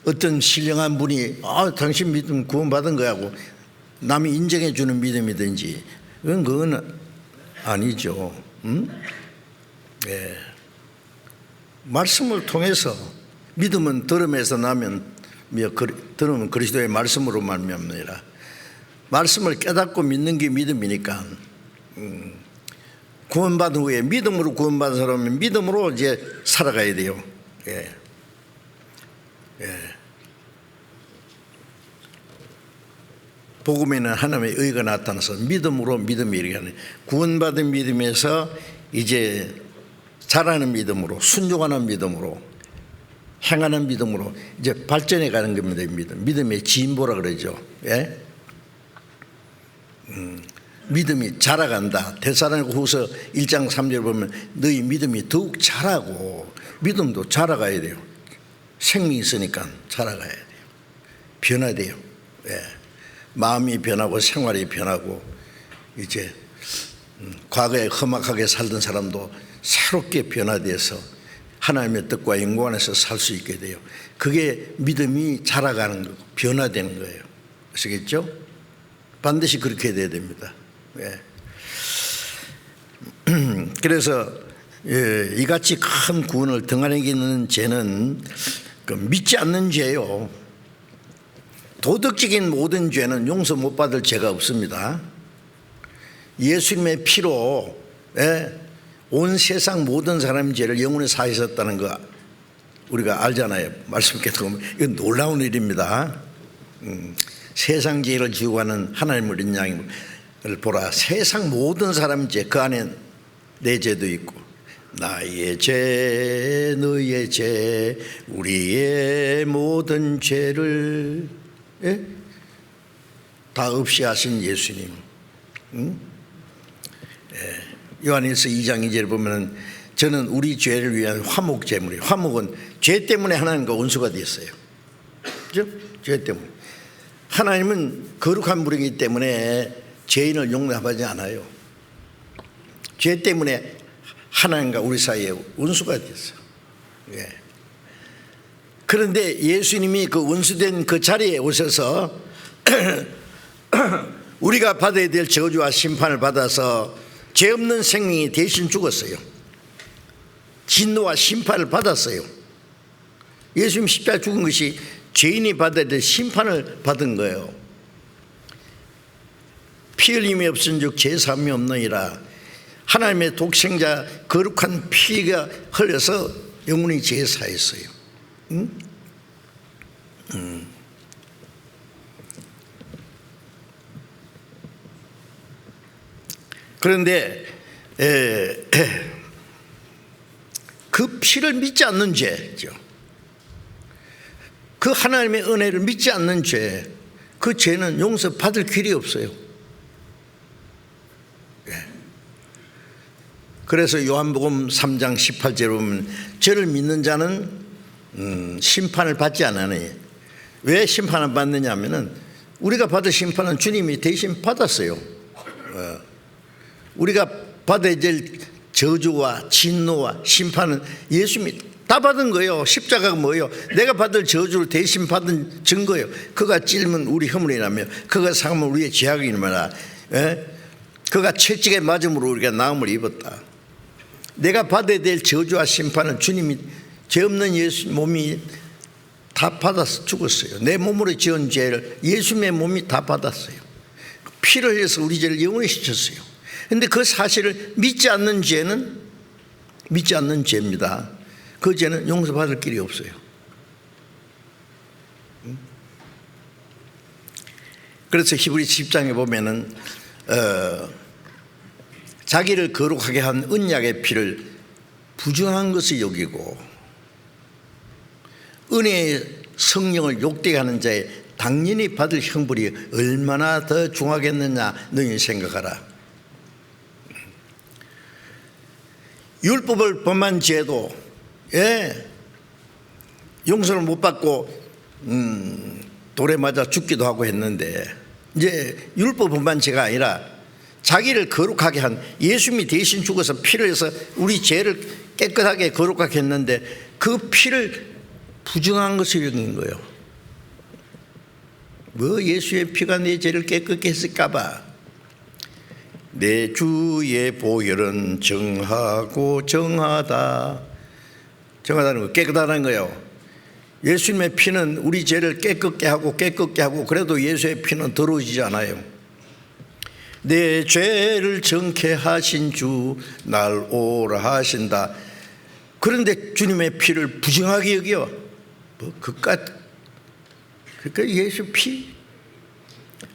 어떤 신령한 분이 당신 믿음 구원받은 거야 하고 남이 인정해 주는 믿음이든지 그건 아니죠. 예. 말씀을 통해서 믿음은 들음에서 나면 들으면 그리스도의 말씀으로 말미암느니라. 말씀을 깨닫고 믿는 게 믿음이니까 구원받은 후에 믿음으로 구원받은 사람은 믿음으로 이제 살아가야 돼요. 예. 복음에는 하나님의 의가 나타나서 믿음으로 믿음이 이르게 구원받은 믿음에서 이제 자라는 믿음으로 순종하는 믿음으로 행하는 믿음으로 이제 발전해 가는 겁니다. 믿음의 진보라 그러죠. 예? 믿음이 자라간다. 데살로니가후서 1장 3절 보면 너희 믿음이 더욱 자라고 믿음도 자라가야 돼요. 생명이 있으니까 자라가야 돼요. 변화돼요. 예. 마음이 변하고 생활이 변하고 이제 과거에 험악하게 살던 사람도 새롭게 변화돼서 하나님의 뜻과 영광 안에서 살 수 있게 돼요. 그게 믿음이 자라가는 거고 변화되는 거예요. 아시겠죠? 반드시 그렇게 돼야 됩니다. 예. 그래서 이같이 큰 구원을 등한하기는 죄는 믿지 않는 죄요. 도덕적인 모든 죄는 용서 못 받을 죄가 없습니다. 예수님의 피로 온 세상 모든 사람의 죄를 영원히 사하셨다는 거 우리가 알잖아요. 말씀 계속 보면 이건 놀라운 일입니다. 세상 죄를 지고 가는 하나님의 어린 양을 보라. 세상 모든 사람의 죄, 그 안에 내 죄도 있고 나의 죄 너의 죄 우리의 모든 죄를 다 없이 하신 예수님. 요한일서 2장 2절에 보면 저는 우리 죄를 위한 화목 제물이에요. 화목은 죄 때문에 하나님과 원수가 됐어요. 그죠? 죄 때문에. 하나님은 거룩한 분이기 때문에 죄인을 용납하지 않아요. 죄 때문에 하나님과 우리 사이에 원수가 됐어요. 그런데 예수님이 그 원수된 그 자리에 오셔서 우리가 받아야 될 저주와 심판을 받아서 죄 없는 생명이 대신 죽었어요. 진노와 심판을 받았어요. 예수님 십자가 죽은 것이 죄인이 받아야 될 심판을 받은 거예요. 피 흘림이 없은즉 죄 사함이 없느니라. 하나님의 독생자 거룩한 피가 흘려서 영원히 죄 사했어요. 그런데 그 피를 믿지 않는 죄죠. 그 하나님의 은혜를 믿지 않는 죄, 그 죄는 용서받을 길이 없어요. 그래서 요한복음 3장 18절에 보면 저를 믿는 자는 심판을 받지 않으니, 왜 심판을 받느냐 하면은 우리가 받을 심판은 주님이 대신 받았어요. 우리가 받아야 될 저주와 진노와 심판은 예수님이 다 받은 거예요. 십자가가 뭐예요? 내가 받을 저주를 대신 받은 증거예요. 그가 찔면 우리 허물이라며 그가 상하면 우리의 죄악이니라. 그가 채찍에 맞음으로 우리가 나음을 입었다. 내가 받아야 될 저주와 심판은 주님이 죄 없는 예수 몸이 다 받아서 죽었어요. 내 몸으로 지은 죄를 예수님의 몸이 다 받았어요. 피를 흘려서 우리 죄를 영원히 씻었어요. 그런데 그 사실을 믿지 않는 죄는 믿지 않는 죄입니다. 그 죄는 용서받을 길이 없어요. 그래서 히브리서 10장에 보면은 자기를 거룩하게 한 언약의 피를 부정한 것을 여기고 은혜의 성령을 욕되게 하는 자의 당연히 받을 형벌이 얼마나 더 중하겠느냐 너희 생각하라. 율법을 범한 죄도 용서를 못 받고 돌에 맞아 죽기도 하고 했는데, 이제 율법 범한 죄가 아니라 자기를 거룩하게 한 예수님이 대신 죽어서 피를 해서 우리 죄를 깨끗하게 거룩하게 했는데 그 피를 부정한 것을 여긴 거예요. 뭐 예수의 피가 내 죄를 깨끗게 했을까 봐. 내 주의 보혈은 정하고 정하다. 정하다는 거, 깨끗하다는 거예요. 예수님의 피는 우리 죄를 깨끗게 하고 그래도 예수의 피는 더러워지지 않아요. 내 죄를 정케 하신 주 날 오라 하신다. 그런데 주님의 피를 부정하게 여겨. 뭐 그깟 예수 피?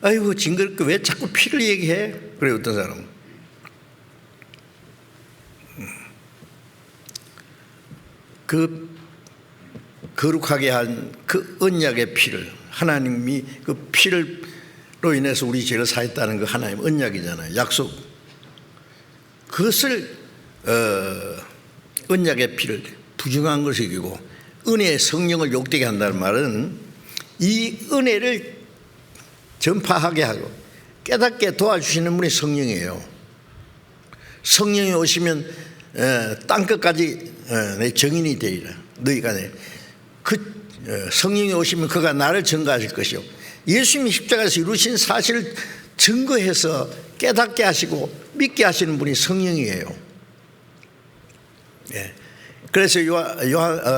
아이고 징그럽게 왜 자꾸 피를 얘기해? 그래 어떤 사람은. 그 거룩하게 한 그 언약의 피를, 하나님이 그 피를로 인해서 우리 죄를 사했다는 그 하나님 언약이잖아요. 약속. 그것을 언약의 피를 부정한 것을 이기고 은혜의 성령을 욕되게 한다는 말은 이 은혜를 전파하게 하고 깨닫게 도와주시는 분이 성령이에요. 성령이 오시면 땅끝까지 내 정인이 되리라. 너희가 그 성령이 오시면 그가 나를 증거하실 것이요. 예수님이 십자가에서 이루신 사실을 증거해서 깨닫게 하시고 믿게 하시는 분이 성령이에요. 그래서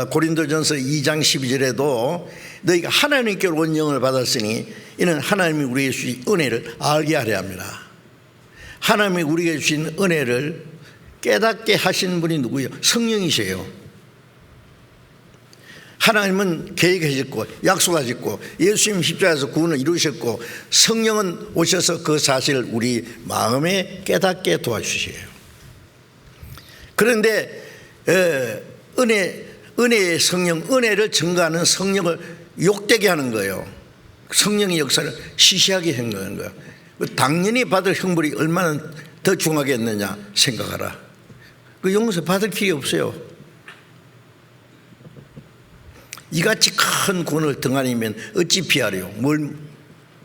고린도전서 2장 12절에도 너희가 하나님께로 온 영을 받았으니 이는 하나님이 우리 예수의 은혜를 알게 하려 합니다. 하나님이 우리에게 주신 은혜를 깨닫게 하시는 분이 누구예요? 성령이세요. 하나님은 계획하셨고 약속하셨고 예수님 십자가에서 구원을 이루셨고 성령은 오셔서 그 사실을 우리 마음에 깨닫게 도와주셔요. 그런데 은혜의 성령, 은혜를 증거하는 성령을 욕되게 하는 거예요. 성령의 역사를 시시하게 행하는 거예요. 당연히 받을 형벌이 얼마나 더 중하겠느냐 생각하라. 그 용서 받을 길이 없어요. 이같이 큰 구원을 등한이면 어찌 피하려? 뭘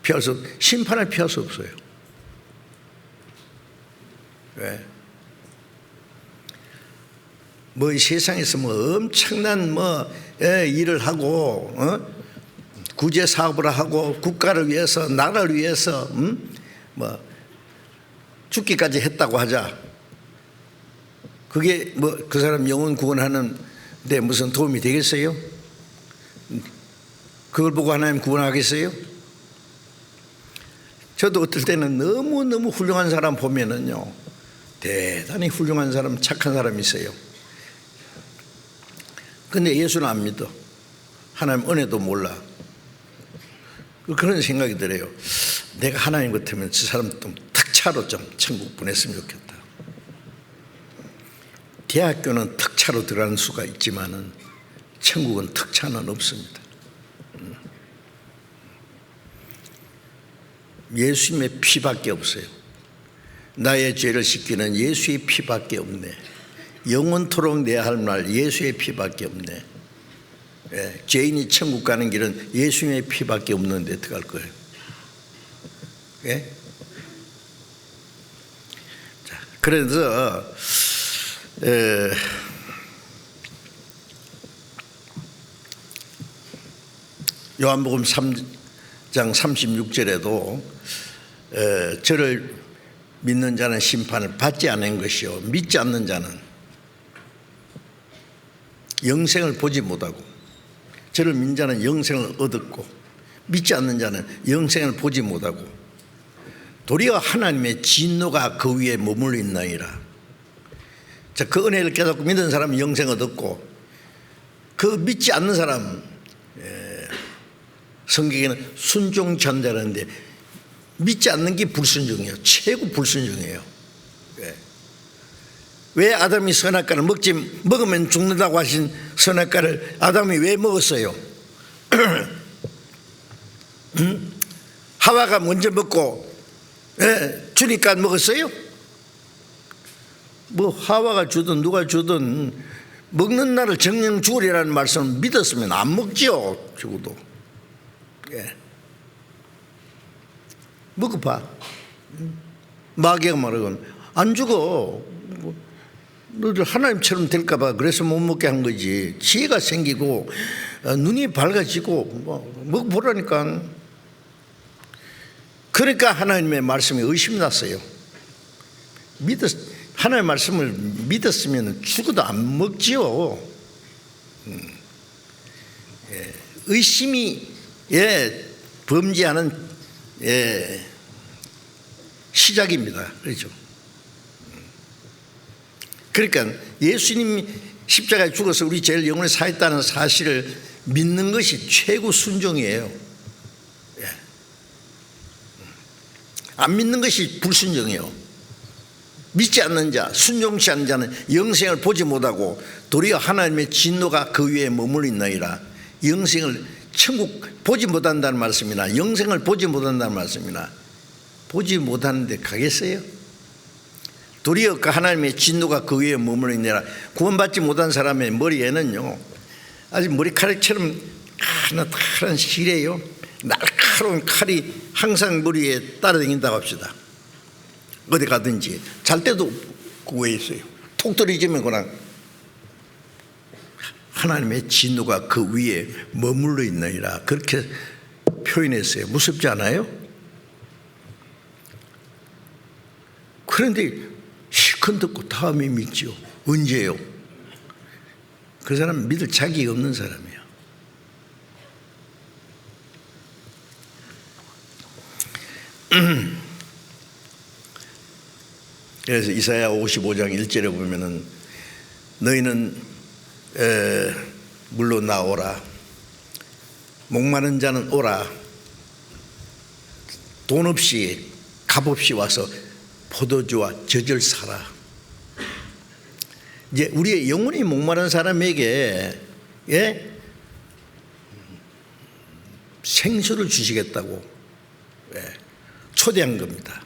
피할 수? 심판을 피할 수 없어요. 왜? 뭐 이 세상에서 뭐 엄청난 일을 하고 구제 사업을 하고 국가를 위해서 나라를 위해서 뭐 죽기까지 했다고 하자. 그게 뭐 그 사람 영혼 구원하는데 무슨 도움이 되겠어요? 그걸 보고 하나님 구원하겠어요? 저도 어떨 때는 너무너무 훌륭한 사람 보면은요, 대단히 훌륭한 사람, 착한 사람이 있어요. 근데 예수는 안 믿어. 하나님 은혜도 몰라. 그런 생각이 들어요. 내가 하나님 같으면 저 사람 좀 특차로 좀 천국 보냈으면 좋겠다. 대학교는 특차로 들어가는 수가 있지만은 천국은 특차는 없습니다. 예수님의 피밖에 없어요. 나의 죄를 씻기는 예수의 피밖에 없네. 영원토록 내야 할 말 예수의 피밖에 없네. 죄인이 천국 가는 길은 예수님의 피밖에 없는데 어떡할 거예요? 예? 자, 그래서 요한복음 3장 36절에도 저를 믿는 자는 심판을 받지 않은 것이요 믿지 않는 자는 영생을 보지 못하고, 저를 믿는 자는 영생을 얻었고 믿지 않는 자는 영생을 보지 못하고 도리어 하나님의 진노가 그 위에 머물러 있나이다. 자, 그 은혜를 깨닫고 믿는 사람은 영생을 얻었고, 그 믿지 않는 사람, 성경에는 순종자인데 믿지 않는 게 불순종이에요. 최고 불순종이에요. 왜 아담이 선악과를 먹으면 죽는다고 하신 선악과를 아담이 왜 먹었어요? 하와가 먼저 먹고 주니까 먹었어요? 뭐 하와가 주든 누가 주든 먹는 날을 정령 죽으리라는 말씀을 믿었으면 안 먹지요. 죽어도. 먹어봐. 마귀가 말하건 안 죽어. 너들 하나님처럼 될까봐 그래서 못 먹게 한 거지. 지혜가 생기고 눈이 밝아지고 먹어보라니까. 그러니까 하나님의 말씀에 의심이 났어요. 하나님의 말씀을 믿었으면 죽어도 안 먹지요. 의심이 범죄하는 시작입니다. 그렇죠? 그러니까 예수님이 십자가에 죽어서 우리 죄를 영원히 사했다는 사실을 믿는 것이 최고 순종이에요. 안 믿는 것이 불순종이에요. 믿지 않는 자, 순종치 않는 자는 영생을 보지 못하고 도리어 하나님의 진노가 그 위에 머물러 있나이다. 영생을, 천국 보지 못한다는 말씀이나 영생을 보지 못한다는 말씀이나 보지 못하는데 가겠어요? 도리어 그 하나님의 진노가 그 위에 머물러 있느라. 구원받지 못한 사람의 머리에는요, 아주 머리카락처럼 하나하나 실해요. 날카로운 칼이 항상 머리 위에 따라다닌다고 합시다. 어디 가든지. 잘 때도 그 위에 있어요. 톡 떨어지면 그냥 하나님의 진노가 그 위에 머물러 있느니라. 그렇게 표현했어요. 무섭지 않아요? 그런데 실컷 듣고 다음에 믿죠. 언제요? 그 사람은 믿을 자격이 없는 사람이에요. 그래서 이사야 55장 1절에 보면은 너희는 물로 나오라, 목마른 자는 오라, 돈 없이 값 없이 와서 포도주와 젖을 사라. 이제 우리의 영혼이 목마른 사람에게 생수를 주시겠다고 초대한 겁니다.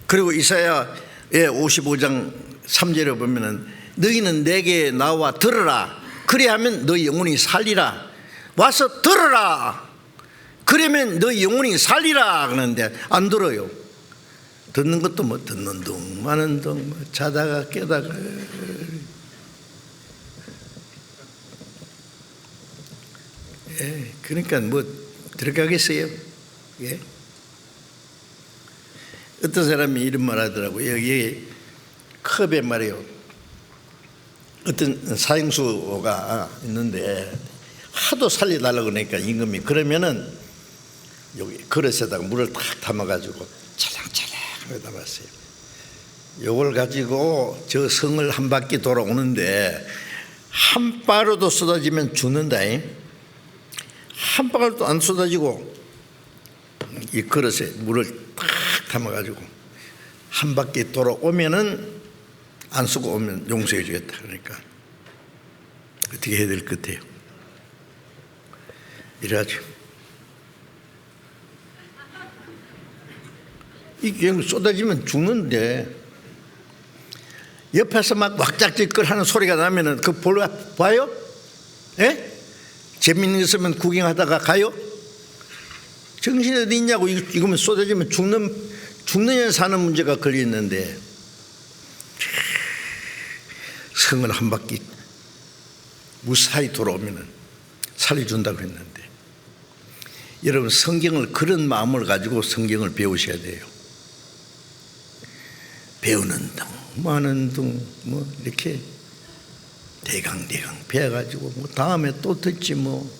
그리고 이사야의 55장 3절에 보면은 너희는 내게 나와 들으라, 그리하면 너희 영혼이 살리라. 와서 들으라, 그러면 너희 영혼이 살리라 그러는데 안 들어요. 듣는 것도 뭐 듣는 둥 마는 둥 자다가 깨다가 그러니까 뭐 들어가겠어요? 어떤 사람이 이런 말 하더라고요. 여기 컵에 말이에요, 어떤 사형수가 있는데 하도 살려달라고 그러니까 임금이 그러면은 여기 그릇에다가 물을 탁 담아가지고 찰랑찰랑 담았어요. 요걸 가지고 저 성을 한 바퀴 돌아오는데 한 바로도 쏟아지면 죽는다. 한 바로도 안 쏟아지고 이 그릇에 물을 탁 담아가지고 한 바퀴 돌아오면은 안 쓰고 오면 용서해 주겠다. 그러니까 어떻게 해야 될 것 같아요? 이래야죠. 이게 쏟아지면 죽는데 옆에서 막 왁작질걸 하는 소리가 나면은 그 봐요? 재밌는 거 있으면 구경하다가 가요? 정신이 어디 있냐고. 이거면 쏟아지면 죽느냐 사는 문제가 걸려있는데 성을 한 바퀴 무사히 돌아오면 살려준다고 했는데, 여러분 성경을 그런 마음을 가지고 성경을 배우셔야 돼요. 배우는 등 많은 등 뭐 이렇게 대강 배워가지고 뭐 다음에 또 듣지 뭐.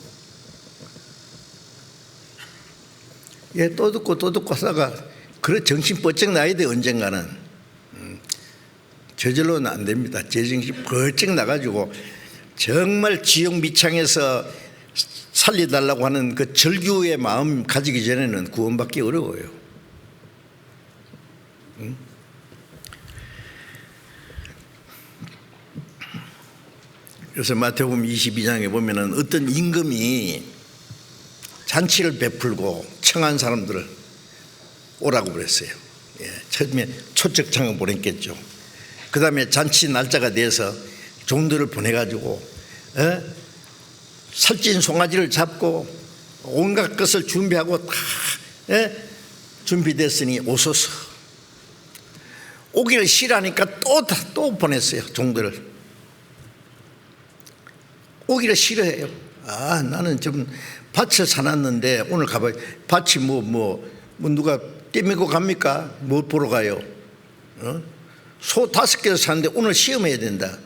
또 듣고 하다가 그래 정신 번쩍 나야 돼. 언젠가는 저절로는 안 됩니다. 제 정신 번쩍 나가지고 정말 지옥 밑창에서 살려달라고 하는 그 절규의 마음 가지기 전에는 구원받기 어려워요. 그래서 마태복음 22장에 보면은 어떤 임금이 잔치를 베풀고 청한 사람들을 오라고 그랬어요. 처음에 초청장을 보냈겠죠. 그 다음에 잔치 날짜가 돼서 종들을 보내가지고 살찐 송아지를 잡고 온갖 것을 준비하고 다 준비됐으니 오소서. 오기를 싫어하니까 또 보냈어요. 종들을. 오기를 싫어해요. 나는 좀 밭을 사놨는데 오늘 가봐요. 밭이 뭐 누가 떼매고 갑니까? 뭐 보러 가요? 소 5개를 샀는데 오늘 시험해야 된다.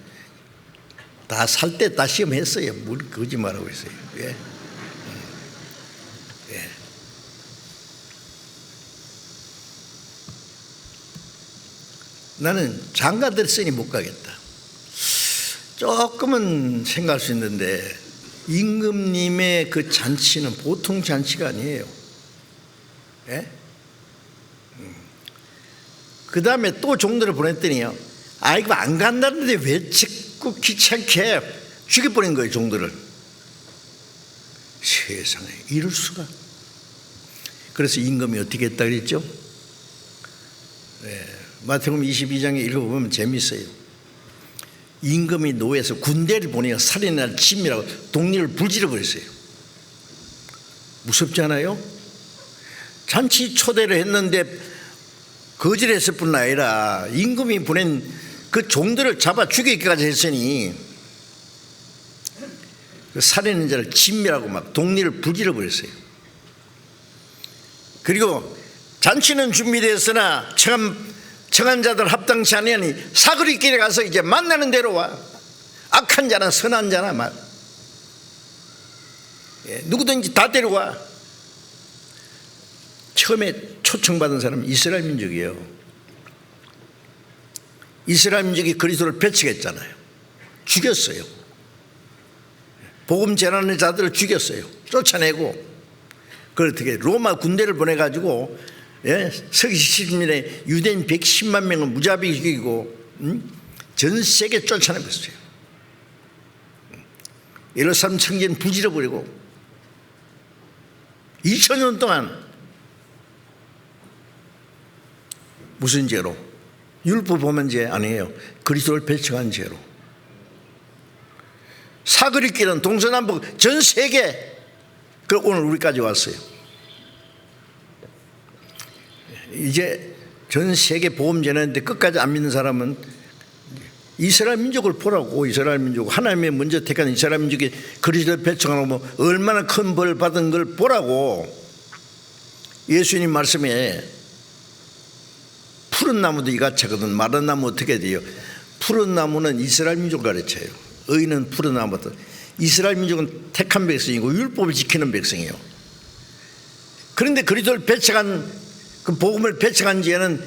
다 살 때 다 시험했어요. 뭘 거짓말하고 있어요. 나는 장가 됐으니 못 가겠다. 조금은 생각할 수 있는데 임금님의 그 잔치는 보통 잔치가 아니에요. 그 다음에 또 종들을 보냈더니요, 이거 안 간다는데 왜 자꾸 귀찮게 죽여버린 거예요. 종들을. 세상에 이럴 수가. 그래서 임금이 어떻게 했다 그랬죠? 마태복음 22장에 읽어보면 재밌어요. 임금이 노예에서 군대를 보내어 살인할 침이라고 동리를 불지르 버렸어요. 무섭지 않아요? 잔치 초대를 했는데 거절했을 뿐 아니라 임금이 보낸 그 종들을 잡아 죽이기까지 했으니 그 살인한 자를 침이라고 막 동리를 불지르 버렸어요. 그리고 잔치는 준비되었으나 청한 자들 합당치 아니하니 사거리길에 가서 이제 만나는 대로 와. 악한 자나 선한 자나 말 누구든지 다 데려와. 처음에 초청받은 사람은 이스라엘 민족이에요. 이스라엘 민족이 그리스도를 배척했잖아요. 죽였어요. 복음 전하는 자들을 죽였어요. 쫓아내고. 그걸 어떻게 로마 군대를 보내가지고 서기 70년에 유대인 110만 명을 무자비하게 죽이고 전 세계 쫓아내버렸어요. 예루살렘 성전 부질러버리고 2000년 동안 무슨 죄로? 율법 범한 죄 아니에요. 그리스도를 배척한 죄로. 사그리끼는 동서남북 전 세계 그 오늘 우리까지 왔어요. 이제 전 세계 복음 전하는데 끝까지 안 믿는 사람은 이스라엘 민족을 보라고. 이스라엘 민족 하나님의 먼저 택한 이스라엘 민족이 그리스도를 배척하고 얼마나 큰 벌 받은 걸 보라고. 예수님 말씀에 푸른 나무도 이같이 하거든 마른 나무 어떻게 돼요? 푸른 나무는 이스라엘 민족을 가르쳐요. 의인은 푸른 나무다. 이스라엘 민족은 택한 백성이고 율법을 지키는 백성이에요. 그런데 그리스도를 배척한 그 복음을 배척한 지에는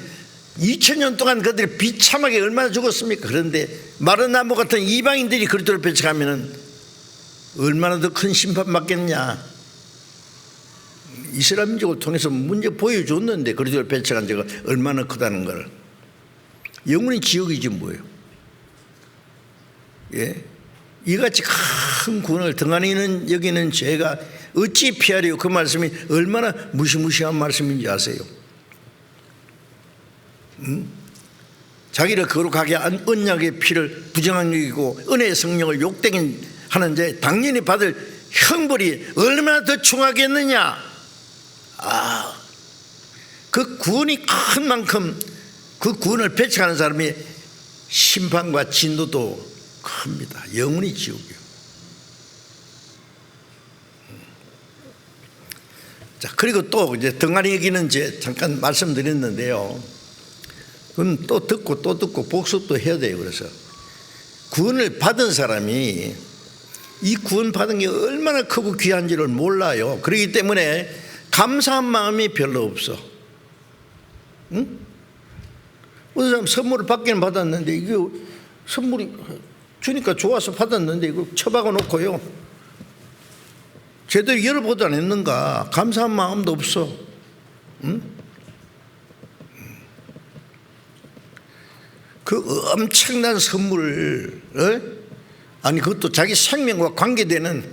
2000년 동안 그들이 비참하게 얼마나 죽었습니까? 그런데 마른 나무 같은 이방인들이 그리스도를 배척하면 얼마나 더 큰 심판 받겠냐. 이스라엘 민족을 통해서 문제 보여줬는데 그리스도를 배척한 죄가 얼마나 크다는 걸. 영원히 지옥이지 뭐예요. 예? 이같이 큰 구원을 등한히 여기는 죄가 어찌 피하리요? 그 말씀이 얼마나 무시무시한 말씀인지 아세요? 자기를 거룩하게 한 언약의 피를 부정한 여기고 은혜의 성령을 욕되게 하는 자 당연히 받을 형벌이 얼마나 더 중하겠느냐. 그 구원이 큰 만큼 그 구원을 배척하는 사람이 심판과 진노도 큽니다. 영원히 지옥이요. 자, 그리고 또 이제 등한히 여기는 이제 잠깐 말씀드렸는데요. 그건 또 듣고 복습도 해야 돼요. 그래서 구원을 받은 사람이 이 구원 받은 게 얼마나 크고 귀한지를 몰라요. 그렇기 때문에 감사한 마음이 별로 없어. 응? 어떤 사람 선물을 받기는 받았는데 이게 선물이 주니까 좋아서 받았는데 이거 처박아 놓고요. 제대로 열어보도 안 했는가. 감사한 마음도 없어. 응? 그 엄청난 선물을 아니 그것도 자기 생명과 관계되는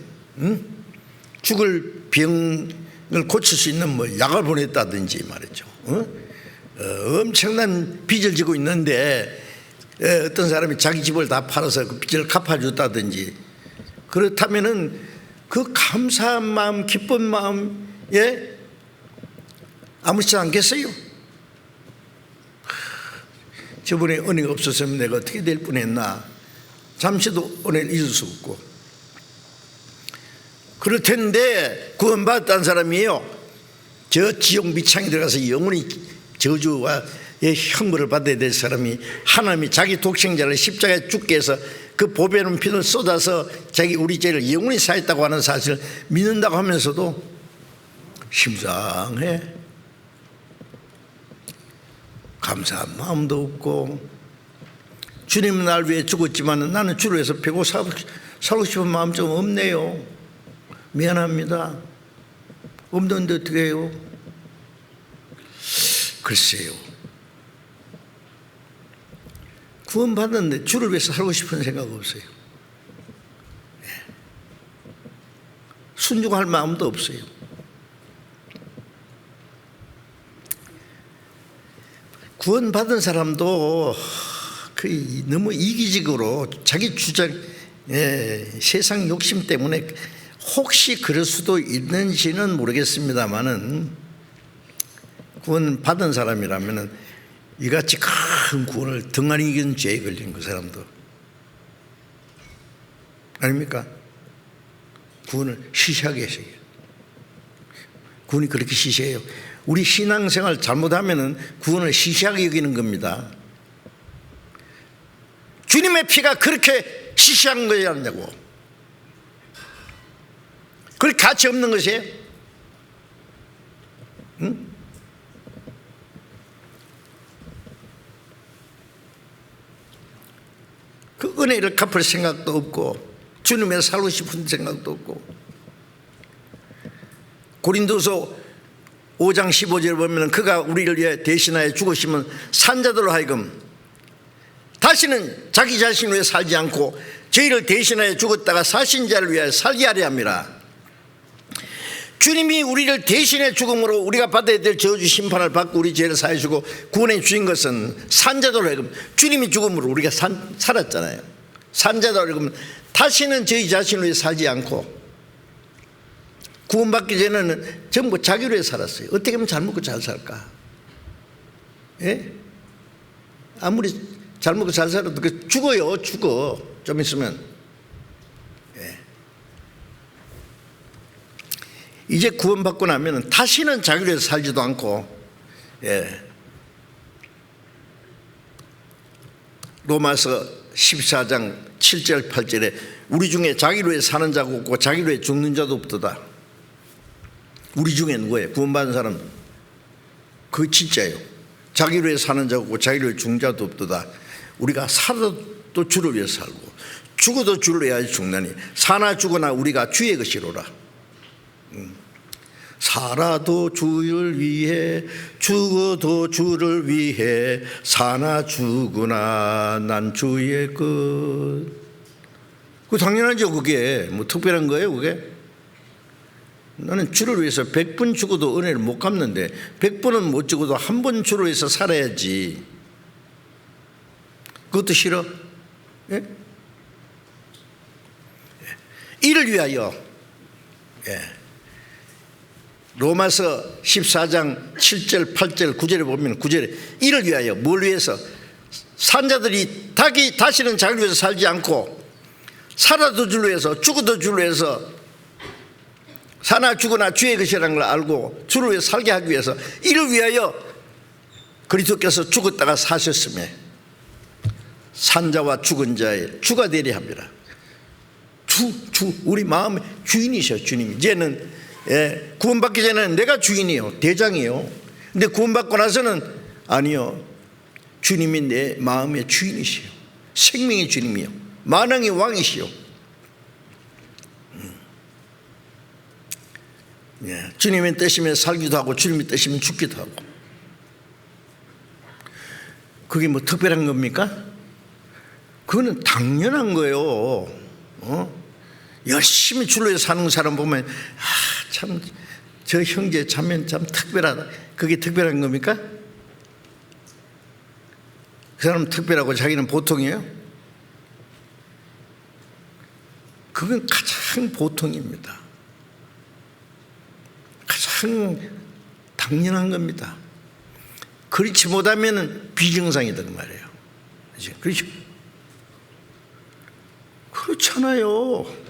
죽을 병을 고칠 수 있는 뭐 약을 보냈다든지 말이죠. 엄청난 빚을 지고 있는데 어떤 사람이 자기 집을 다 팔아서 그 빚을 갚아줬다든지 그렇다면은 그 감사한 마음 기쁜 마음에 아무렇지 않겠어요? 저번에 은혜가 없었으면 내가 어떻게 될 뻔했나. 잠시도 은혜를 잊을 수 없고. 그럴 텐데 구원받았다는 사람이에요. 저 지옥 밑창에 들어가서 영원히 저주와 형벌을 받아야 될 사람이 하나님이 자기 독생자를 십자가에 죽게 해서 그 보배로운 피를 쏟아서 자기 우리 죄를 영원히 사했다고 하는 사실을 믿는다고 하면서도 심상해. 감사한 마음도 없고 주님은 날 위해 죽었지만 나는 주를 위해서 배고 살고 싶은 마음 좀 없네요. 미안합니다. 없는데 어떻게 해요? 글쎄요. 구원받았는데 주를 위해서 살고 싶은 생각 없어요. 순종할 마음도 없어요. 구원받은 사람도 너무 이기적으로 자기 주장, 세상 욕심 때문에 혹시 그럴 수도 있는지는 모르겠습니다만은 구원받은 사람이라면 이같이 큰 구원을 등한히 이긴 죄에 걸린 그 사람도 아닙니까? 구원을 시시하게 했어요. 구원이 그렇게 시시해요. 우리 신앙생활 잘못하면 구원을 시시하게 여기는 겁니다. 주님의 피가 그렇게 시시한 거냐고. 그렇게 가치 없는 것이에요? 응? 그 은혜를 갚을 생각도 없고 주님의 살고 싶은 생각도 없고. 고린도서 5장 15절에 보면 그가 우리를 위해 대신하여 죽으시면 산자들로 하여금 다시는 자기 자신을 위해 살지 않고 저희를 대신하여 죽었다가 사신 자를 위하여 살게 하려 함이라. 주님이 우리를 대신해 죽음으로 우리가 받아야 될 저주 심판을 받고 우리 죄를 사해 주고 구원해 주신 것은 산자들로 하여금, 주님이 죽음으로 우리가 살았잖아요. 산자들로 하여금 다시는 저희 자신을 위해 살지 않고, 구원받기 전에는 전부 자기를 위해 살았어요. 어떻게 하면 잘 먹고 잘 살까? 예? 아무리 잘 먹고 잘 살아도 죽어요. 죽어. 좀 있으면. 예. 이제 구원받고 나면 다시는 자기를 위해서 살지도 않고, 예. 로마서 14장 7절 8절에 우리 중에 자기를 위해 사는 자가 없고 자기를 위해 죽는 자도 없도다. 우리 중에 누구예요? 구원받은 사람. 그거 진짜예요. 자기를 위해 사는 자가 없고 자기를 위해 죽는 자도 없도다. 우리가 살아도 주를 위해 살고 죽어도 주를 위하여 죽나니 사나 죽으나 우리가 주의 것이로라. 살아도 주를 위해 죽어도 주를 위해 사나 죽으나 난 주의 것. 그 당연하죠. 그게 뭐 특별한 거예요 그게? 나는 주를 위해서 100번 죽어도 은혜를 못 갚는데 100번은 못 죽어도 한 번 주를 위해서 살아야지. 그것도 싫어? 예? 이를 위하여. 예. 로마서 14장 7절 8절 9절에 보면 9절에 이를 위하여, 뭘 위해서? 산자들이 다시는 자기를 위해서 살지 않고 살아도 주를 위해서 죽어도 주를 위해서 사나 죽으나 주의 것이라는 걸 알고 주를 위해 살게 하기 위해서 이를 위하여 그리스도께서 죽었다가 사셨음에 산자와 죽은 자의 주가 되려 합니다. 우리 마음의 주인이셔. 주님. 이제는 구원받기 전에는 내가 주인이요, 대장이요. 근데 구원받고 나서는 아니요, 주님이 내 마음의 주인이시요, 생명의 주님이요, 만왕의 왕이시요. 주님의 뜻이면 살기도 하고 주님의 뜻이면 죽기도 하고. 그게 뭐 특별한 겁니까? 그거는 당연한 거예요. 열심히 주를 위해 사는 사람 보면 참 저 형제 자매는 참 특별하다. 그게 특별한 겁니까? 그 사람은 특별하고 자기는 보통이에요? 그건 가장 보통입니다. 가장 당연한 겁니다. 그렇지 못하면 비정상이다 그 말이에요. 그렇죠? 그렇잖아요.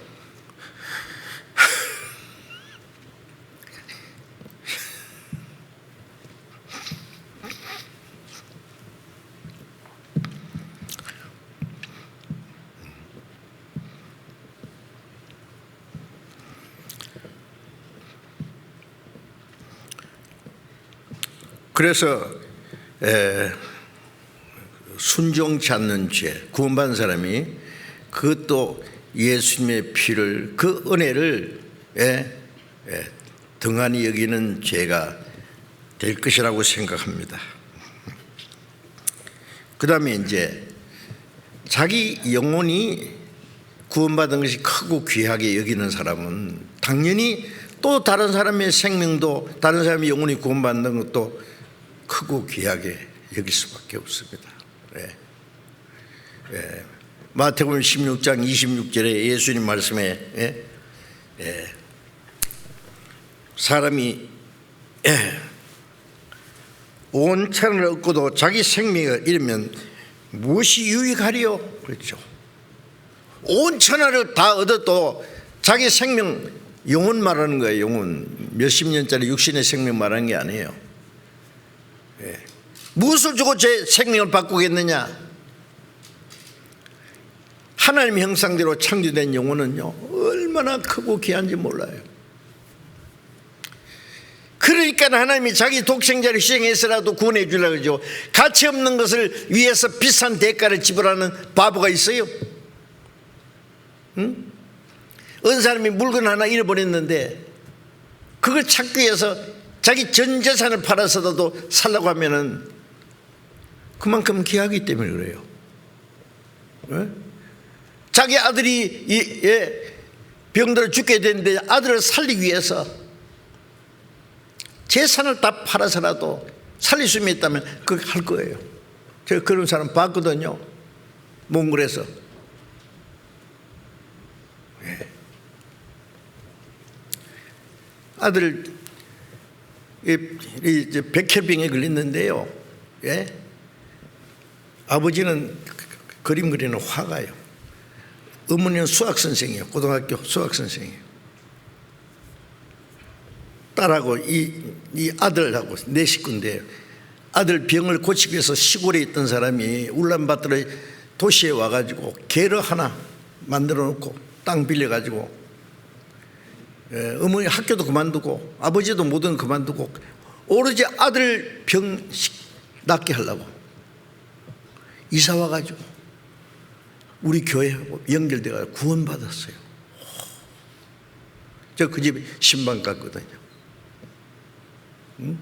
그래서 순종치 않는 죄, 구원받은 사람이 그것도 예수님의 피를, 그 은혜를 등한히 여기는 죄가 될 것이라고 생각합니다. 그 다음에 이제 자기 영혼이 구원받은 것이 크고 귀하게 여기는 사람은 당연히 또 다른 사람의 생명도, 다른 사람의 영혼이 구원받는 것도 크고 귀하게 여길 수밖에 없습니다. 마태복음 16장 26절에 예수님 말씀에 사람이 온 천을 얻고도 자기 생명을 잃으면 무엇이 유익하리요? 그렇죠. 온 천하를 다 얻어도 자기 생명, 영혼 말하는 거예요. 영혼. 몇십 년짜리 육신의 생명 말하는 게 아니에요. 무엇을 주고 제 생명을 바꾸겠느냐? 하나님의 형상대로 창조된 영혼은요 얼마나 크고 귀한지 몰라요. 그러니까 하나님이 자기 독생자를 희생해서라도 구원해 주려고 그러죠. 가치 없는 것을 위해서 비싼 대가를 지불하는 바보가 있어요? 응? 어느 사람이 물건 하나 잃어버렸는데 그걸 찾기 위해서 자기 전 재산을 팔아서라도 살려고 하면은 그만큼 귀하기 때문에 그래요. 네? 자기 아들이 병들어 죽게 됐는데 아들을 살리기 위해서 재산을 다 팔아서라도 살릴 수 있다면 그걸 할 거예요. 제가 그런 사람 봤거든요, 몽골에서. 네. 아들 백혈병에 걸렸는데요. 예? 아버지는 그림 그리는 화가예요. 어머니는 수학 선생이에요. 고등학교 수학 선생이에요. 딸하고 이 아들하고 네 식구인데, 아들 병을 고치기 위해서 시골에 있던 사람이 울란바토르 도시에 와가지고 게러 하나 만들어 놓고 땅 빌려가지고, 어머니 학교도 그만두고 아버지도 모든 그만두고 오로지 아들 병 낫게 하려고 이사 와가지고 우리 교회하고 연결돼서 구원받았어요. 저 그 집에 신방 갔거든요. 응?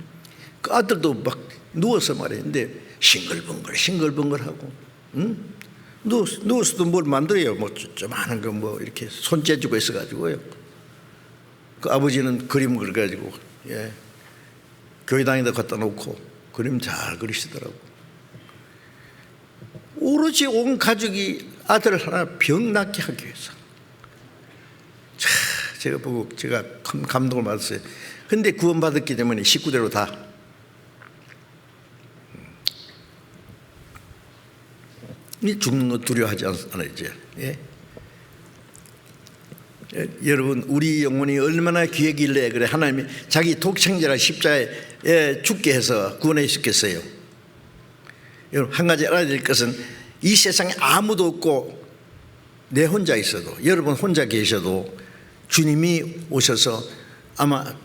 그 아들도 막 누워서 말했는데 싱글벙글하고, 응? 누워서도 뭘 만들어요. 뭐 조그마한 거 뭐 이렇게 손 째주고 있어가지고요. 그 아버지는 그림 그려가지고, 예, 교회당에다 갖다 놓고 그림 잘 그리시더라고. 오로지 온 가족이 아들 하나 병 낫게 하기 위해서. 제가 보고 제가 큰 감동을 받았어요. 근데 구원받았기 때문에 식구대로 다 죽는 거 두려워하지 않아요, 이제. 예? 여러분, 우리 영혼이 얼마나 귀하길래 그래 하나님이 자기 독생자를 십자가에 죽게 해서 구원해 주겠어요? 여러분, 한 가지 알아야 될 것은 이 세상에 아무도 없고 내 혼자 있어도, 여러분 혼자 계셔도 주님이 오셔서 아마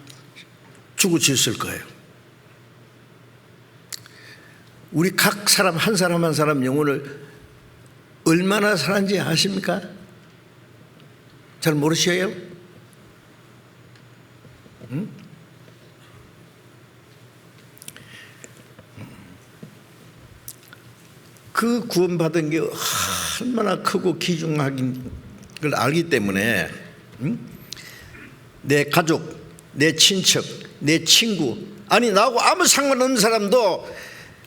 죽어주실 거예요. 우리 각 사람 한 사람 한 사람 영혼을 얼마나 사랑하는지 아십니까? 잘 모르셔요? 응? 그 구원받은 게 얼마나 크고 귀중한 걸 알기 때문에, 응? 내 가족, 내 친척, 내 친구, 아니 나하고 아무 상관없는 사람도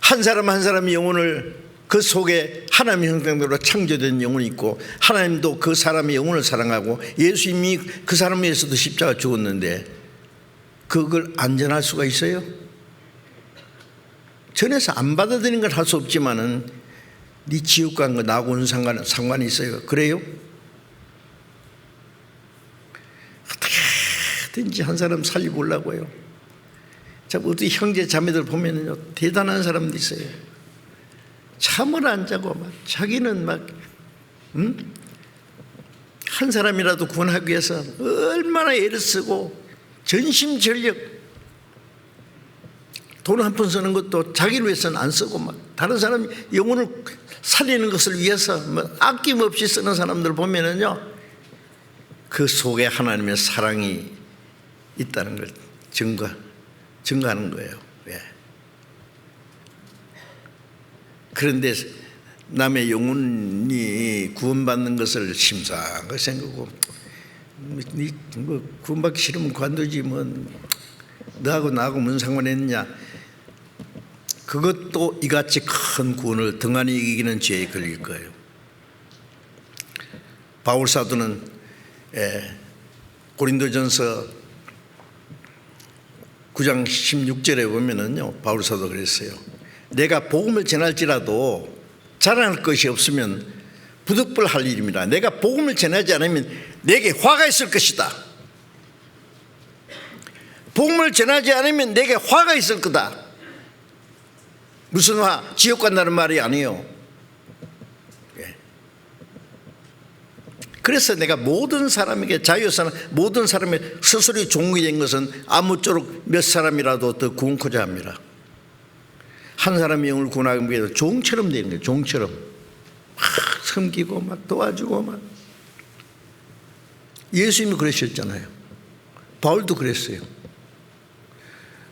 한 사람 한 사람의 영혼을, 그 속에 하나님의 형상대로 창조된 영혼이 있고 하나님도 그 사람의 영혼을 사랑하고 예수님이 그 사람을 위해서도 십자가 죽었는데 그걸 안전할 수가 있어요? 전에서 안 받아들이는 걸 할 수 없지만은 네 지옥 간 거 나하고는 상관이 있어요. 그래요? 어떻게든지 한 사람 살리고 오려고요. 참 어떻게 형제 자매들 보면은요, 대단한 사람도 있어요. 잠을 안 자고 막 자기는 막, 응? 한 사람이라도 구원하기 위해서 얼마나 애를 쓰고 전심전력, 돈 한 푼 쓰는 것도 자기를 위해서는 안 쓰고 막 다른 사람 영혼을 살리는 것을 위해서 뭐 아낌없이 쓰는 사람들 보면은요, 그 속에 하나님의 사랑이 있다는 걸 증거하는 거예요. 예. 그런데 남의 영혼이 구원받는 것을 심상하게 생각하고, 뭐 구원받기 싫으면 관두지 뭐 너하고 나하고 무슨 상관이 있느냐. 그것도 이같이 큰 구원을 등한히 이기는 죄에 걸릴 거예요. 바울 사도는 고린도전서 9장 16절에 보면은요, 바울 사도 그랬어요. 내가 복음을 전할지라도 자랑할 것이 없으면 부득불할 일입니다. 내가 복음을 전하지 않으면 내게 화가 있을 것이다. 복음을 전하지 않으면 내게 화가 있을 거다. 무슨 화? 지옥 간다는 말이 아니에요. 예. 그래서 내가 모든 사람에게 자유사는 모든 사람의 스스로 종이 된 것은 아무쪼록 몇 사람이라도 더 구원코자 합니다. 한 사람의 영을 구원하기 위해서 종처럼 되는 거예요. 종처럼 막 섬기고 막 도와주고 막. 예수님이 그러셨잖아요. 바울도 그랬어요.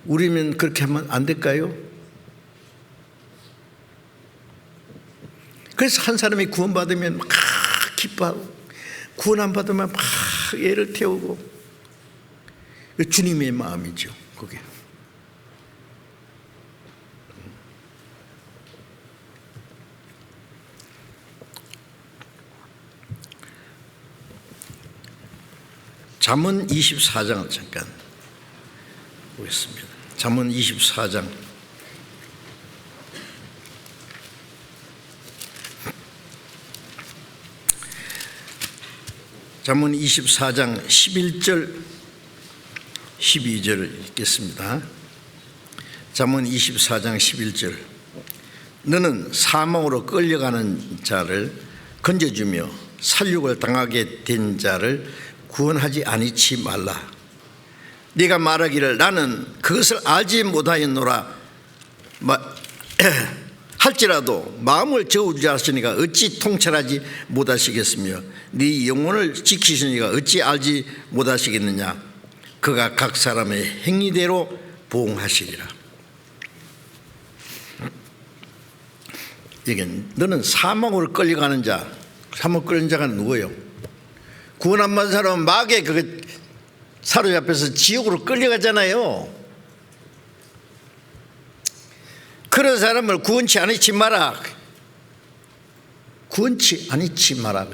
우리는 그렇게 하면 안 될까요? 그래서 한 사람이 구원받으면 막 기뻐하고, 구원 안 받으면 막 애를 태우고. 주님의 마음이죠, 그게. 잠언 24장을 잠깐 보겠습니다. 잠언 24장. 잠언 24장 11절 12절을 읽겠습니다. 잠언 24장 11절. 너는 사망으로 끌려가는 자를 건져주며 살육을 당하게 된 자를 구원하지 아니치 말라. 네가 말하기를 나는 그것을 알지 못하였노라 할지라도 마음을 저울하시니가 어찌 통찰하지 못하시겠으며 네 영혼을 지키시니가 어찌 알지 못하시겠느냐. 그가 각 사람의 행위대로 보응하시리라. 이게 너는 사망으로 끌려가는 자, 사망 끌려가는 자가 누구예요? 구원 안 받은 사람은 마귀에 그 사로잡혀서 지옥으로 끌려가잖아요. 그런 사람을 구원치 않지 마라. 구원치 않지 마라.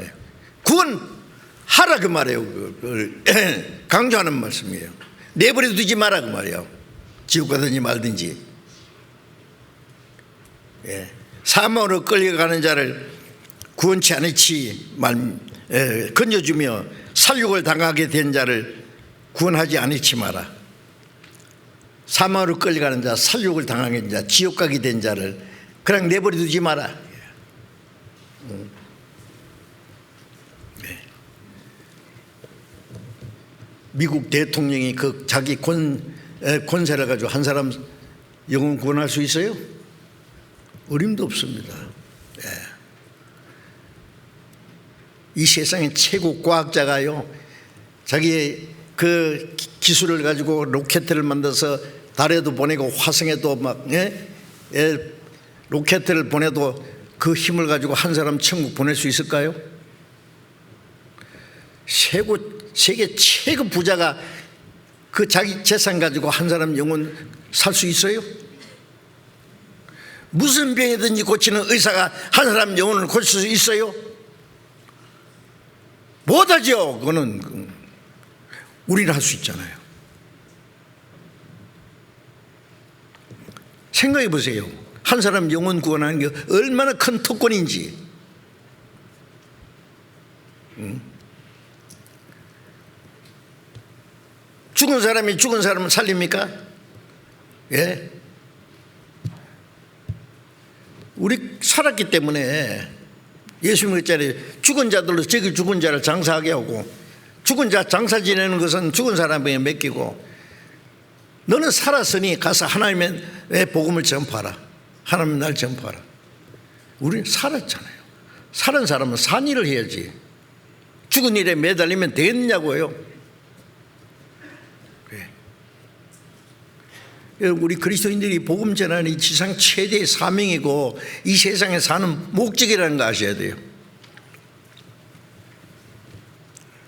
구원하라 그 말이에요. 강조하는 말씀이에요. 내버려 두지 마라 그 말이에요. 지옥 가든지 말든지. 사망으로 끌려가는 자를 구원치 않지 건져주며 살육을 당하게 된 자를 구원하지 않지 마라. 사망으로 끌려가는 자, 살육을 당하게 된 자, 지옥 가게 된 자를 그냥 내버려 두지 마라. 미국 대통령이 그 자기 권세를 가지고 한 사람 영혼 구원할 수 있어요? 어림도 없습니다. 이 세상의 최고 과학자가요, 자기의 그 기술을 가지고 로켓을 만들어서 달에도 보내고 화성에도 막 로켓을 보내도 그 힘을 가지고 한 사람 천국 보낼 수 있을까요? 세계 최고 부자가 그 자기 재산 가지고 한 사람 영혼 살 수 있어요? 무슨 병이든지 고치는 의사가 한 사람 영혼을 고칠 수 있어요? 못하죠. 그거는 우리는 할 수 있잖아요. 생각해 보세요. 한 사람 영혼 구원하는 게 얼마나 큰 특권인지. 죽은 사람이 죽은 사람을 살립니까? 예. 우리 살았기 때문에 예수님 그랬잖아요. 죽은 자들로 저기 죽은 자를 장사하게 하고, 죽은 자 장사 지내는 것은 죽은 사람에게 맡기고, 너는 살았으니 가서 하나님의 복음을 전파하라. 하나님 날 전파하라. 우리는 살았잖아요. 살은 사람은 산 일을 해야지. 죽은 일에 매달리면 되겠냐고요. 우리 그리스도인들이 복음 전하는 이 지상 최대의 사명이고 이 세상에 사는 목적이라는 거 아셔야 돼요.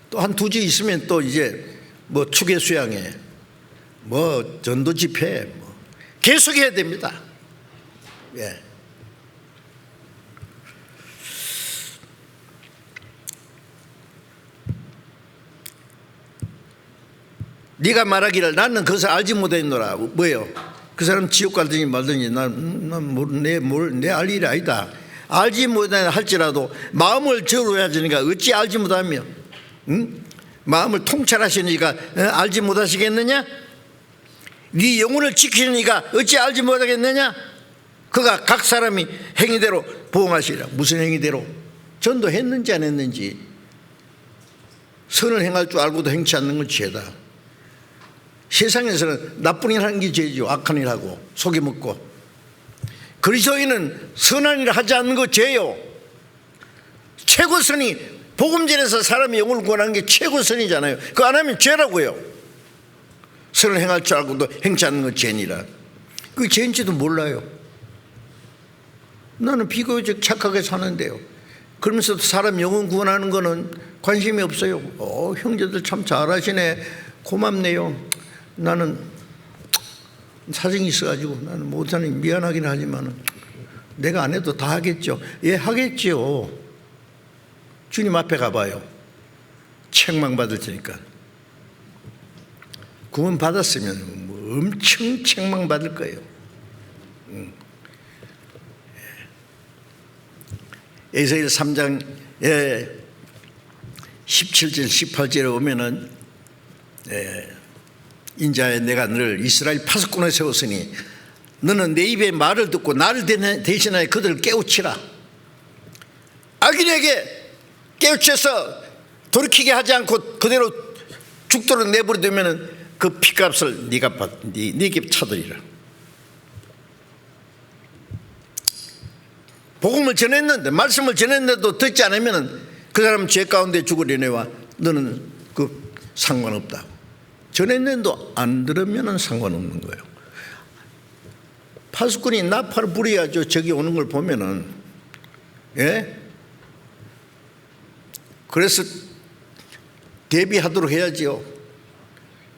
또 한 두 주 있으면 또 이제 뭐 추계 수양회, 뭐 전도 집회, 뭐 계속해야 됩니다. 예. 네가 말하기를 나는 그것을 알지 못했노라. 뭐예요? 그 사람 지옥 가든지 말든지 내 알 일이 아니다. 알지 못하냐 할지라도 마음을 저울하시니까 어찌 알지 못하며, 마음을 통찰하시니까 알지 못하시겠느냐? 네 영혼을 지키니까 어찌 알지 못하겠느냐? 그가 각 사람이 행위대로 보응하시리라. 무슨 행위대로? 전도했는지 안 했는지, 선을 행할 줄 알고도 행치 않는 건 죄다. 세상에서는 나쁜 일 하는 게 죄죠. 악한 일 하고 속여먹고. 그리스도인은 선한 일을 하지 않는 거 죄요. 최고선이 복음전에서 사람의 영혼을 구원하는 게 최고선이잖아요. 그거 안 하면 죄라고요. 선을 행할 줄 알고도 행치 않는 건 죄니라. 그게 죄인지도 몰라요. 나는 비교적 착하게 사는데요. 그러면서도 사람 영혼 구원하는 거는 관심이 없어요. 형제들 참 잘하시네. 고맙네요. 나는 사정이 있어가지고 나는 못하니 미안하긴 하지만 내가 안 해도 다 하겠죠. 예, 하겠죠. 주님 앞에 가봐요. 책망받을 테니까. 구원 받았으면 뭐 엄청 책망받을 거예요. 에스겔 3장 17절 18절에 보면은 인자야 내가 너를 이스라엘 파수꾼을 세웠으니 너는 내 입의 말을 듣고 나를 대신하여 그들을 깨우치라. 악인에게 깨우쳐서 돌이키게 하지 않고 그대로 죽도록 내버려두면 그 피값을 네게 차들이라. 복음을 전했는데 말씀을 전했는데도 듣지 않으면 그 사람은 죄 가운데 죽으려내와 너는 그 상관없다. 전했는데도 안 들으면 상관없는 거예요. 파수꾼이 나팔을 부려야죠. 저기 오는 걸 보면은. 예? 그래서 대비하도록 해야지요.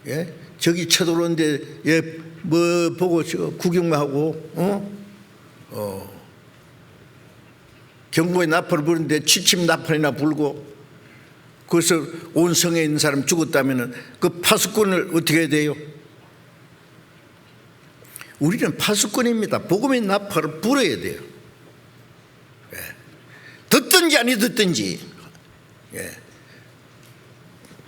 예? 저기 쳐들어오는데 예, 뭐 보고 구경만 하고 경고에 나팔을 부르는데 취침 나팔이나 불고 그래서 온 성에 있는 사람 죽었다면 그 파수꾼을 어떻게 해야 돼요? 우리는 파수꾼입니다. 복음의 나팔을 불어야 돼요. 예. 듣든지 아니 듣든지. 예.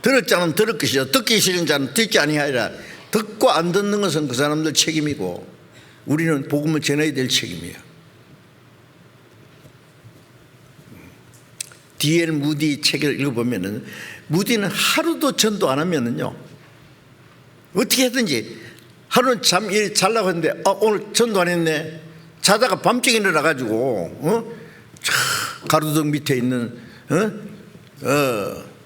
들을 자는 들을 것이요 듣기 싫은 자는 듣지 아니하리라. 듣고 안 듣는 것은 그 사람들 책임이고 우리는 복음을 전해야 될 책임이에요. D.L. 무디 책을 읽어보면은 무디는 하루도 전도 안 하면은요 어떻게 하든지 하루는 잠 일 자려고 했는데 오늘 전도 안 했네. 자다가 밤중에 일어나가지고 가로등 밑에 있는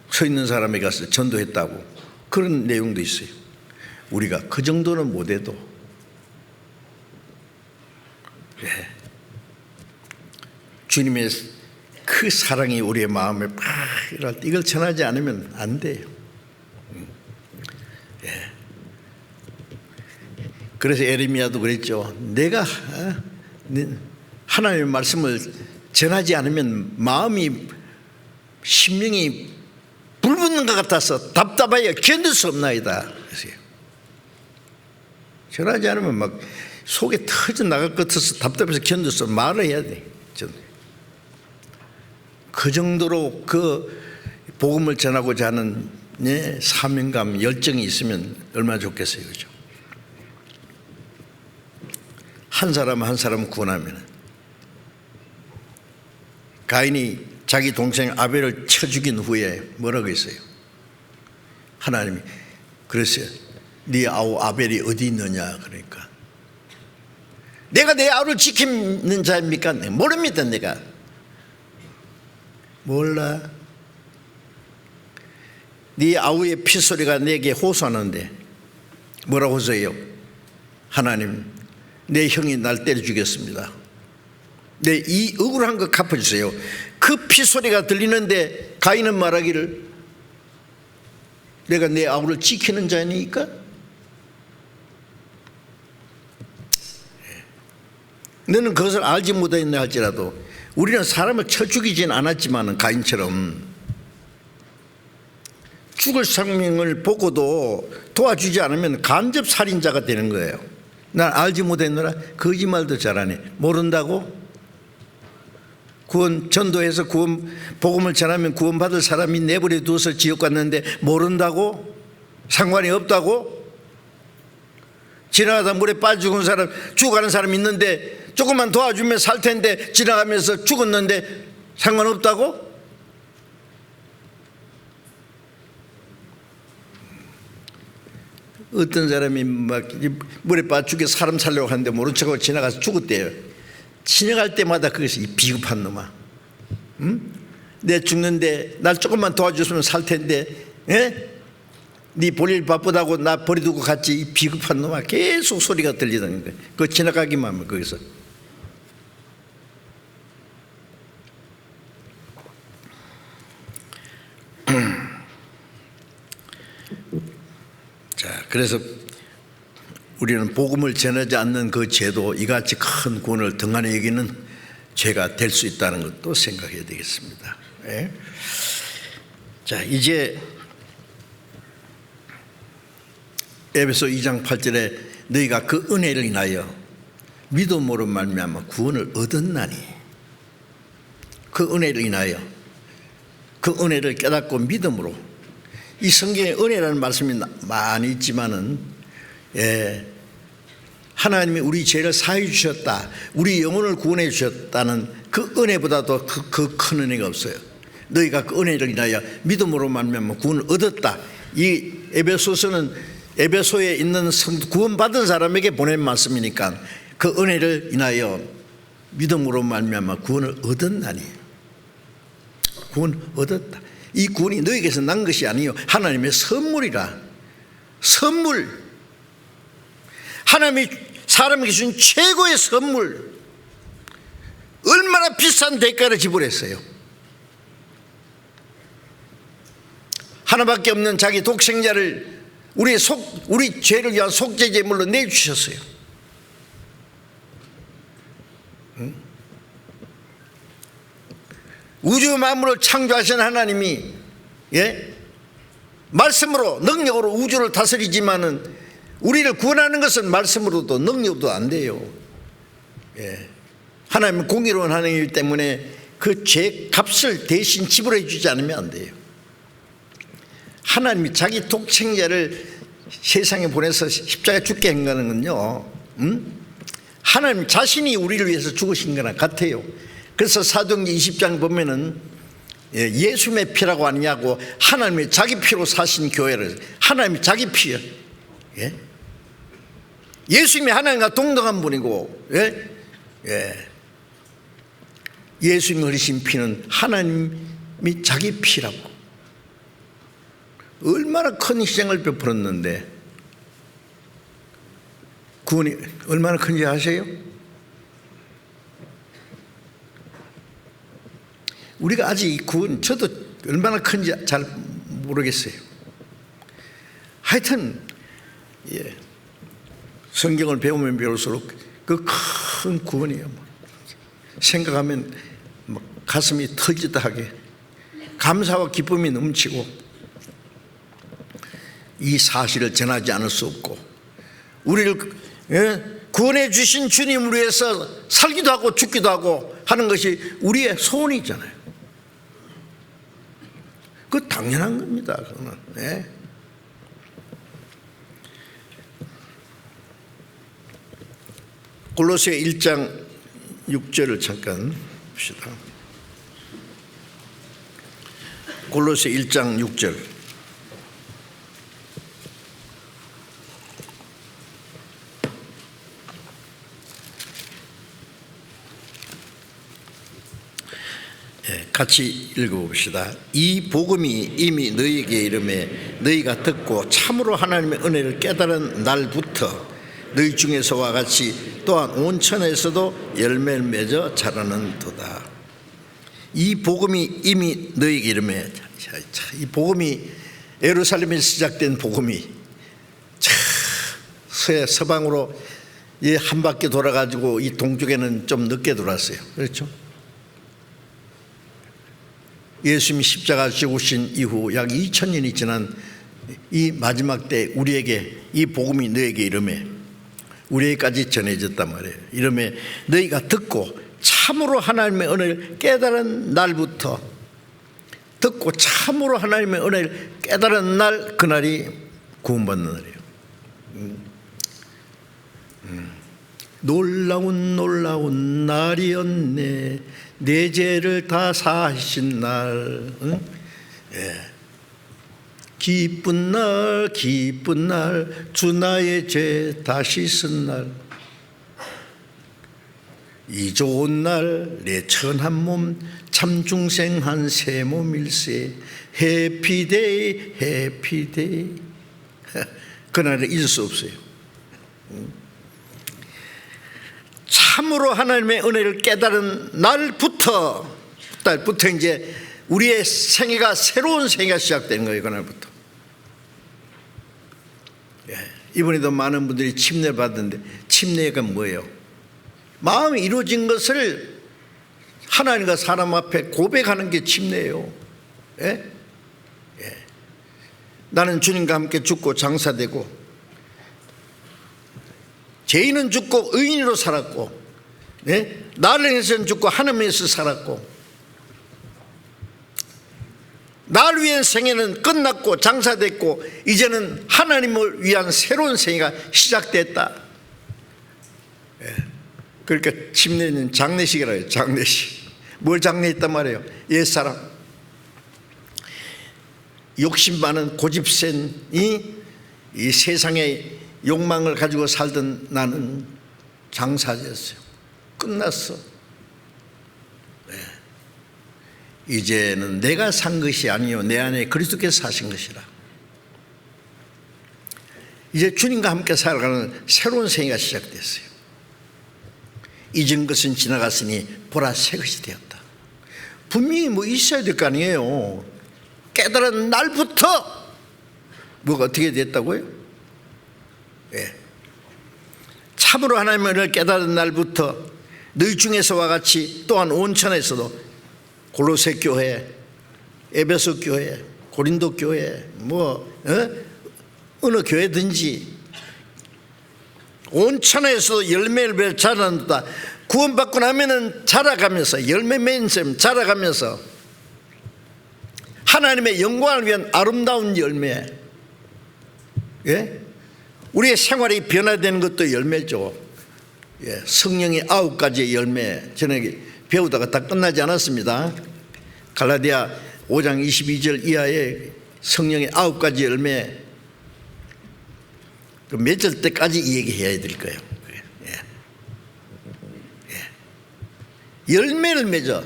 서 있는 사람에 가서 전도했다고 그런 내용도 있어요. 우리가 그 정도는 못해도 예. 주님의 그 사랑이 우리의 마음에 팍 일어날 때 이걸 전하지 않으면 안 돼요. 예. 그래서 에레미야도 그랬죠. 내가 하나님의 말씀을 전하지 않으면 마음이 심령이 불붙는 것 같아서 답답하여 견딜 수 없나이다. 그래서 전하지 않으면 막 속에 터져 나갈 것 같아서 답답해서 견딜 수 없어. 말을 해야 돼. 그 정도로 그 복음을 전하고자 하는 사명감, 열정이 있으면 얼마나 좋겠어요. 그죠? 한 사람 한 사람 구원하면 가인이 자기 동생 아벨을 쳐 죽인 후에 뭐라고 했어요? 하나님이 그랬어요. 네 아우 아벨이 어디 있느냐. 그러니까 내가 내 아우를 지키는 자입니까? 모릅니다. 내가 몰라. 네 아우의 피소리가 내게 호소하는데 뭐라고 호소해요? 하나님 내 형이 날 때려 죽였습니다. 내 이 억울한 거 갚아주세요. 그 피소리가 들리는데 가인은 말하기를 내가 내 아우를 지키는 자니까? 너는 그것을 알지 못했나 할지라도 우리는 사람을 쳐 죽이진 않았지만 가인처럼 죽을 생명을 보고도 도와주지 않으면 간접 살인자가 되는 거예요. 난 알지 못했노라. 거짓말도 잘하네. 모른다고? 구원 전도해서 구원 복음을 전하면 구원받을 사람이 내버려 두어서 지옥 갔는데 모른다고? 상관이 없다고? 지나가다 물에 빠져 죽은 사람, 죽어가는 사람 있는데 조금만 도와주면 살 텐데 지나가면서 죽었는데 상관없다고? 어떤 사람이 막 물에 빠져 죽여 사람 살려고 하는데 모른 척하고 지나가서 죽었대요. 지나갈 때마다 그것이 이 비겁한 놈아, 내 죽는데 날 조금만 도와줬으면 살 텐데, 네 볼일 바쁘다고 나 버려두고 갔지, 이 비겁한 놈아. 계속 소리가 들리다는 거예요. 그거 지나가기만 하면 거기서. 자, 그래서 우리는 복음을 전하지 않는 그 죄도 이같이 큰 구원을 등한히 여기는 죄가 될 수 있다는 것도 생각해야 되겠습니다. 네. 자, 이제 에베소 2장 8절에 너희가 그 은혜를 인하여 믿음으로 말미암아 구원을 얻었나니, 그 은혜를 인하여, 그 은혜를 깨닫고 믿음으로. 이 성경에 은혜라는 말씀이 많이 있지만은, 하나님이 우리 죄를 사해 주셨다, 우리 영혼을 구원해 주셨다는 그 은혜보다도 그 큰 은혜가 없어요. 너희가 그 은혜를 인하여 믿음으로 말미암아 구원을 얻었다. 이 에베소서는 에베소에 있는 구원받은 사람에게 보낸 말씀이니까 그 은혜를 인하여 믿음으로 말미암아 구원을 얻었나니, 구원 얻었다. 이 구원이 너희에게서 난 것이 아니요 하나님의 선물이라. 선물, 하나님이 사람에게 주신 최고의 선물. 얼마나 비싼 대가를 지불했어요. 하나밖에 없는 자기 독생자를 우리 죄를 위한 속죄 제물로 내주셨어요. 우주 만물을 창조하신 하나님이, 말씀으로, 능력으로 우주를 다스리지만은 우리를 구원하는 것은 말씀으로도 능력도 안 돼요. 하나님은 공의로운 하나님이기 때문에 그 죄 값을 대신 지불해 주지 않으면 안 돼요. 하나님이 자기 독생자를 세상에 보내서 십자가에 죽게 한 거는요, 하나님 자신이 우리를 위해서 죽으신 거나 같아요. 그래서 사도행전 20장 보면은 예수님의 피라고 하느냐고, 하나님이 자기 피로 사신 교회를, 하나님이 자기 피요. 예수님이 하나님과 동등한 분이고, 예수님이 흘리신 피는 하나님이 자기 피라고. 얼마나 큰 희생을 베풀었는데, 구원이 얼마나 큰지 아세요? 우리가 아직 이 구원, 저도 얼마나 큰지 잘 모르겠어요. 하여튼 성경을 배우면 배울수록 그 큰 구원이에요. 생각하면 가슴이 터지다하게 감사와 기쁨이 넘치고, 이 사실을 전하지 않을 수 없고, 우리를 구원해 주신 주님을 위해서 살기도 하고 죽기도 하고 하는 것이 우리의 소원이잖아요. 그거 당연한 겁니다. 그거는. 골로새 1장 6절을 잠깐 봅시다. 골로새 1장 6절. 같이 읽어봅시다. 이 복음이 이미 너희에게 이름에 너희가 듣고 참으로 하나님의 은혜를 깨달은 날부터 너희 중에서와 같이 또한 온 천하에서도 열매를 맺어 자라는 도다. 이 복음이 이미 너희에게 이름에, 이 복음이 예루살렘에 시작된 복음이 서방으로 한 바퀴 돌아가지고 이 동쪽에는 좀 늦게 돌았어요. 그렇죠? 예수님이 십자가 죽으신 이후 약 2000년이 지난 이 마지막 때 우리에게 이 복음이 너에게 이름에, 우리에게까지 전해졌단 말이에요. 이름에 너희가 듣고 참으로 하나님의 은혜를 깨달은 날부터, 듣고 참으로 하나님의 은혜를 깨달은 날, 그날이 구원받는 날이에요. 놀라운 날이었네, 내 죄를 다 사하신 날. 기쁜 날 주 나의 죄 다시 쓴 날, 이 좋은 날 내 천한 몸 참중생한 새 몸일세. 해피데이 해피데이. 그날을 잊을 수 없어요. 참으로 하나님의 은혜를 깨달은 날부터 이제 우리의 생애가, 새로운 생애가 시작되는 거예요. 그날부터. 이번에도 많은 분들이 침례 받았는데, 침례가 뭐예요? 마음이 이루어진 것을 하나님과 사람 앞에 고백하는 게 침례예요. 나는 주님과 함께 죽고 장사되고, 죄인은 죽고 의인으로 살았고, 나를 위해서는 죽고 하나님을 위해서 살았고, 나를 위한 생애는 끝났고 장사됐고, 이제는 하나님을 위한 새로운 생애가 시작됐다. 그러니까 침례는 장례식이라고 해요. 장례식. 뭘 장례했단 말이에요? 옛사람, 욕심 많은 고집센 이 세상의 욕망을 가지고 살던 나는 장사됐어요. 끝났어. 이제는 내가 산 것이 아니요 내 안에 그리스도께서 사신 것이라. 이제 주님과 함께 살아가는 새로운 생애가 시작됐어요. 잊은 것은 지나갔으니 보라 새 것이 되었다. 분명히 뭐 있어야 될 거 아니에요. 깨달은 날부터 뭐가 어떻게 됐다고요? 참으로 하나님의 은혜를 깨달은 날부터 너희 중에서와 같이 또한 온천에서도 골로새 교회, 에베소 교회, 고린도 교회, 어느 교회든지 온천에서도 열매를 맺어 자란다. 구원받고 나면은 자라가면서, 열매 맺은 셈 자라가면서 하나님의 영광을 위한 아름다운 열매, 우리의 생활이 변화되는 것도 열매죠. 성령의 9가지의 열매, 전에 배우다가 다 끝나지 않았습니다. 갈라디아 5장 22절 이하에 성령의 9가지 열매, 몇 절 때까지 얘기해야 될 거예요. 열매를 맺어.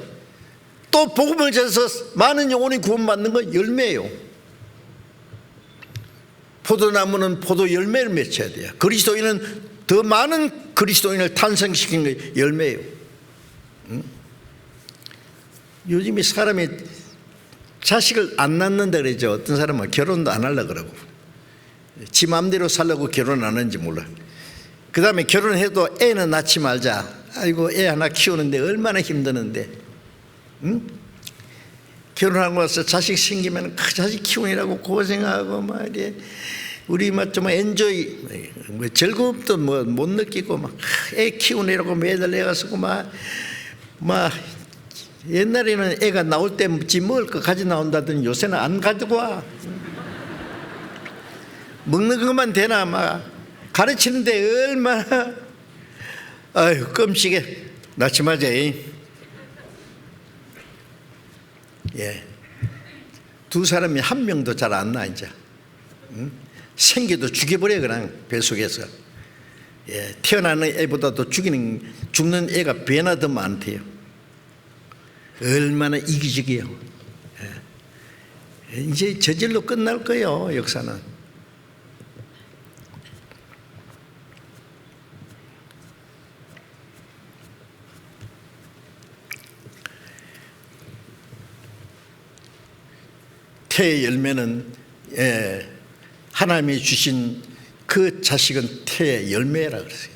또 복음을 전해서 많은 영혼이 구원받는 건 열매예요. 포도나무는 포도 열매를 맺혀야 돼요. 그리스도인은 더 많은 그리스도인을 탄생시키는 게 열매예요. 요즘에 사람이 자식을 안 낳는다 그러죠. 어떤 사람은 결혼도 안 하려고 그러고, 지 마음대로 살려고 결혼 안 하는지 몰라. 그 다음에 결혼해도 애는 낳지 말자. 아이고, 애 하나 키우는데 얼마나 힘드는데, 결혼하고 나서 자식 생기면 그 자식 키우느라고 고생하고 말이야. 우리 좀 엔조이, 즐거움도 못 느끼고 애 키우느라고 매달 애가 쓰고 옛날에는 애가 나올 때지 먹을 거 가져 나온다더니 요새는 안 가지고 와. 먹는 것만 되나 가르치는데 얼마나, 아유, 끔찍해. 낳지 마자. 두 사람이 한 명도 잘 안 나. 이제 생겨도 죽여버려. 그냥 뱃속에서. 태어나는 애보다도 죽는 애가 배나 더 많대요. 얼마나 이기적이에요. 이제 저절로 끝날 거예요, 역사는. 태의 열매는 하나님이 주신 그 자식은 태의 열매라 그랬어요.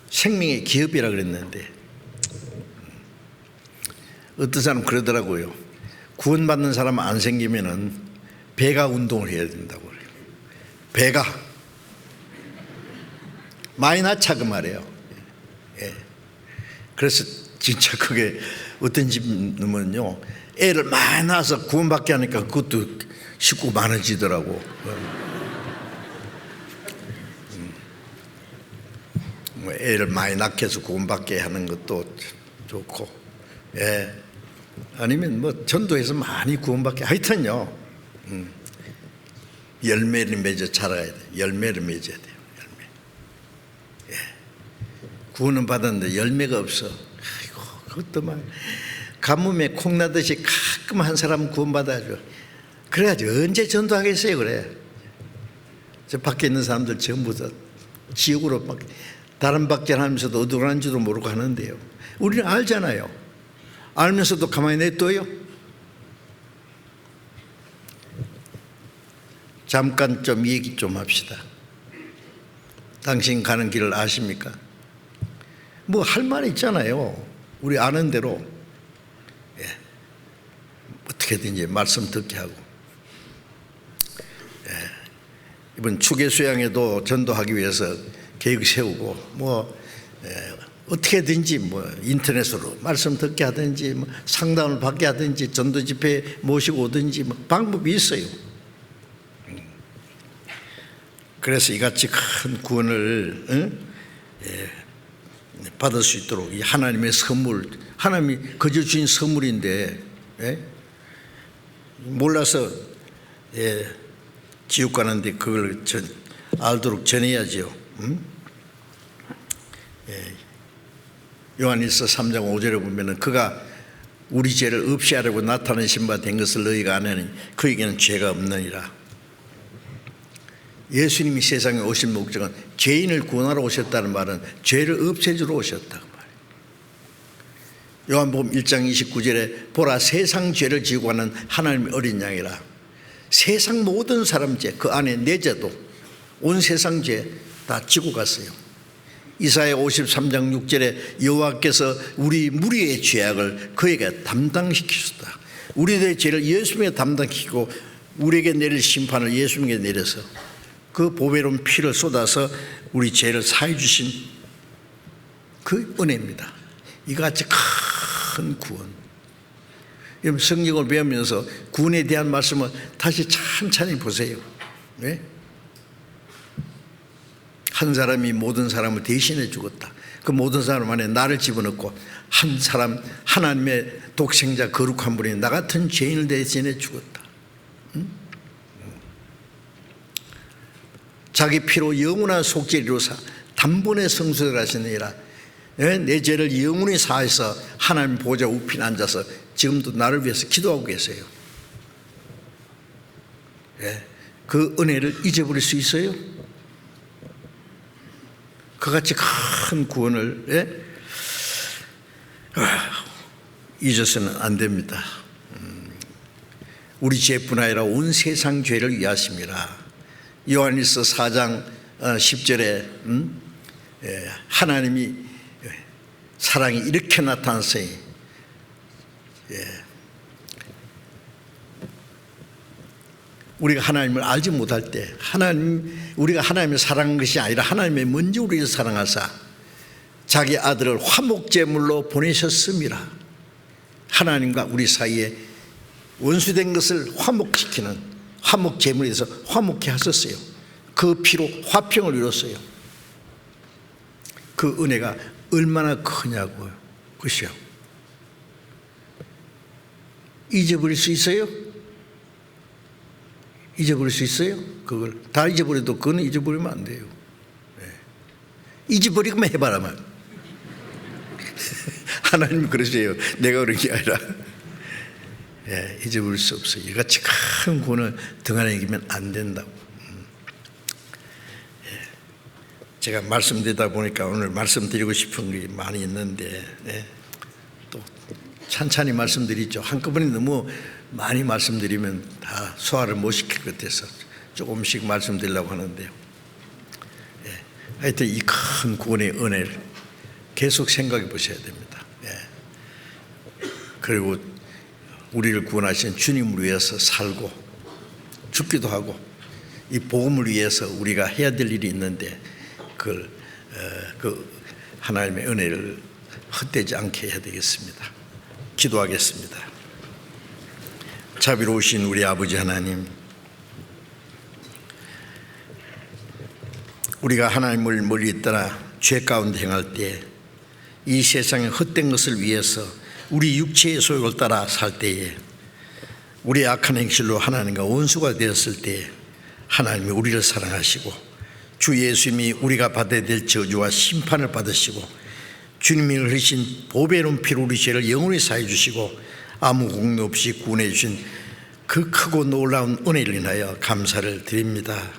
생명의 기업이라 그랬는데, 어떤 사람 그러더라고요. 구원받는 사람 안 생기면은 배가 운동을 해야 된다고 그래요. 배가 많이 낳자 그 말이에요. 그래서 진짜 그게 어떤 집은요, 애를 많이 낳아서 구원받게 하니까 그것도 식구 많아지더라고. 애를 많이 낳게 해서 구원받게 하는 것도 좋고, 아니면 전도해서 많이 구원받게, 하여튼요, 열매를 맺어 자라야 돼요. 열매를 맺어야 돼요. 열매. 예. 구원은 받았는데 열매가 없어. 아이고, 그것도 막 가뭄에 콩 나듯이 가끔 한 사람 구원받아야죠. 그래야지 언제 전도하겠어요. 그래. 저 밖에 있는 사람들 전부 다 지옥으로 막 다른 박전하면서도 어디 가는지도 모르고 하는데요. 우리는 알잖아요. 알면서도 가만히 냅둬요. 잠깐 좀 얘기 좀 합시다. 당신 가는 길을 아십니까? 뭐 할 말이 있잖아요. 우리 아는 대로 어떻게든지 말씀 듣게 하고, 이번 추계수양에도 전도하기 위해서 계획 세우고, 뭐 어떻게든지 뭐 인터넷으로 말씀 듣게 하든지, 뭐 상담을 받게 하든지, 전도 집회 모시고 오든지 뭐 방법이 있어요. 그래서 이같이 큰 구원을 받을 수 있도록 이 하나님의 선물, 하나님이 거저 주신 선물인데 몰라서 지옥 가는데 그걸 알도록 전해야지요. 요한일서 3장 5절에 보면은 그가 우리 죄를 없이 하려고 나타내신 바 된 것을 너희가 아느니 그에게는 죄가 없느니라. 예수님이 세상에 오신 목적은 죄인을 구원하러 오셨다는 말은 죄를 없애주러 오셨다고 말이에요. 요한복음 1장 29절에 보라 세상 죄를 지고 가는 하나님의 어린 양이라. 세상 모든 사람 죄, 그 안에 내 죄도 온 세상 죄 다 지고 갔어요. 이사야 53장 6절에 여호와께서 우리 무리의 죄악을 그에게 담당시키셨다. 우리들의 죄를 예수님에게 담당시키고 우리에게 내릴 심판을 예수님에게 내려서 그 보배로운 피를 쏟아서 우리 죄를 사해 주신 그 은혜입니다. 이같이 큰 구원. 여러분 성경을 배우면서 구원에 대한 말씀을 다시 찬찬히 보세요. 네? 한 사람이 모든 사람을 대신해 죽었다. 그 모든 사람 안에 나를 집어넣고 한 사람 하나님의 독생자 거룩한 분이 나 같은 죄인을 대신해 죽었다. 자기 피로 영원한 속죄를 이루사 단번에 성소를 하시느니라. 내 죄를 영원히 사해서 하나님 보좌 우편에 앉아서 지금도 나를 위해서 기도하고 계세요. 그 은혜를 잊어버릴 수 있어요? 그같이 큰 구원을 잊어서는 안 됩니다. 우리 죄뿐 아니라 온 세상 죄를 위하심이라. 요한일서 4장 10절에 하나님이 사랑이 이렇게 나타났어요. 우리가 하나님을 알지 못할 때 우리가 하나님을 사랑한 것이 아니라 하나님이 먼저 우리를 사랑하사 자기 아들을 화목제물로 보내셨음이라. 하나님과 우리 사이에 원수된 것을 화목시키는 화목제물에 대해서 화목케 하셨어요. 그 피로 화평을 이뤘어요. 그 은혜가 얼마나 크냐고요. 그것이요. 잊어버릴 수 있어요? 잊어버릴 수 있어요? 그걸 다 잊어버려도 그건 잊어버리면 안 돼요. 잊어버리기만 해봐라 말. 하나님이 그러세요. 내가 그런 게 아니라. 잊어버릴 수 없어요. 이같이 큰 구원을 등한에 이기면 안 된다고. 제가 말씀드리다 보니까 오늘 말씀드리고 싶은 게 많이 있는데 또 찬찬히 말씀드리죠. 한꺼번에 너무 많이 말씀드리면 다 소화를 못 시킬 것 같아서 조금씩 말씀드리려고 하는데요. 하여튼 이 큰 구원의 은혜를 계속 생각해 보셔야 됩니다. 그리고 우리를 구원하신 주님을 위해서 살고 죽기도 하고 이 복음을 위해서 우리가 해야 될 일이 있는데 그 하나님의 은혜를 헛되지 않게 해야 되겠습니다. 기도하겠습니다. 자비로우신 우리 아버지 하나님, 우리가 하나님을 멀리 떠나 죄 가운데 행할 때 이 세상의 헛된 것을 위해서 우리 육체의 소욕을 따라 살 때에 우리의 악한 행실로 하나님과 원수가 되었을 때 하나님이 우리를 사랑하시고 주 예수님이 우리가 받아야 될 저주와 심판을 받으시고 주님이 흘리신 보배로운 피로 우리 죄를 영원히 사해 주시고 아무 공로 없이 구원해 주신 그 크고 놀라운 은혜를 인하여 감사를 드립니다.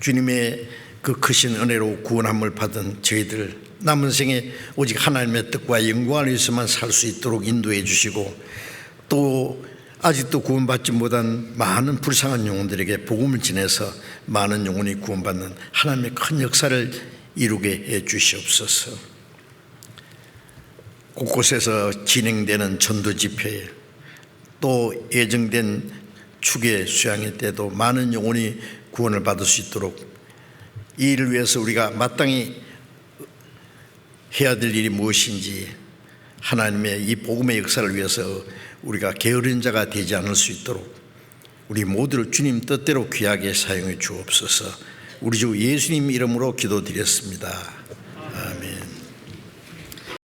주님의 그 크신 은혜로 구원함을 받은 저희들 남은 생에 오직 하나님의 뜻과 영광을 위해서만 살 수 있도록 인도해 주시고 또 아직도 구원받지 못한 많은 불쌍한 영혼들에게 복음을 전해서 많은 영혼이 구원받는 하나님의 큰 역사를 이루게 해 주시옵소서. 곳곳에서 진행되는 전도 집회에 또 예정된 추계 수양일 때도 많은 영혼이 구원을 받을 수 있도록 이 일을 위해서 우리가 마땅히 해야 될 일이 무엇인지 하나님의 이 복음의 역사를 위해서 우리가 게으른 자가 되지 않을 수 있도록 우리 모두를 주님 뜻대로 귀하게 사용해 주옵소서. 우리 주 예수님 이름으로 기도드렸습니다.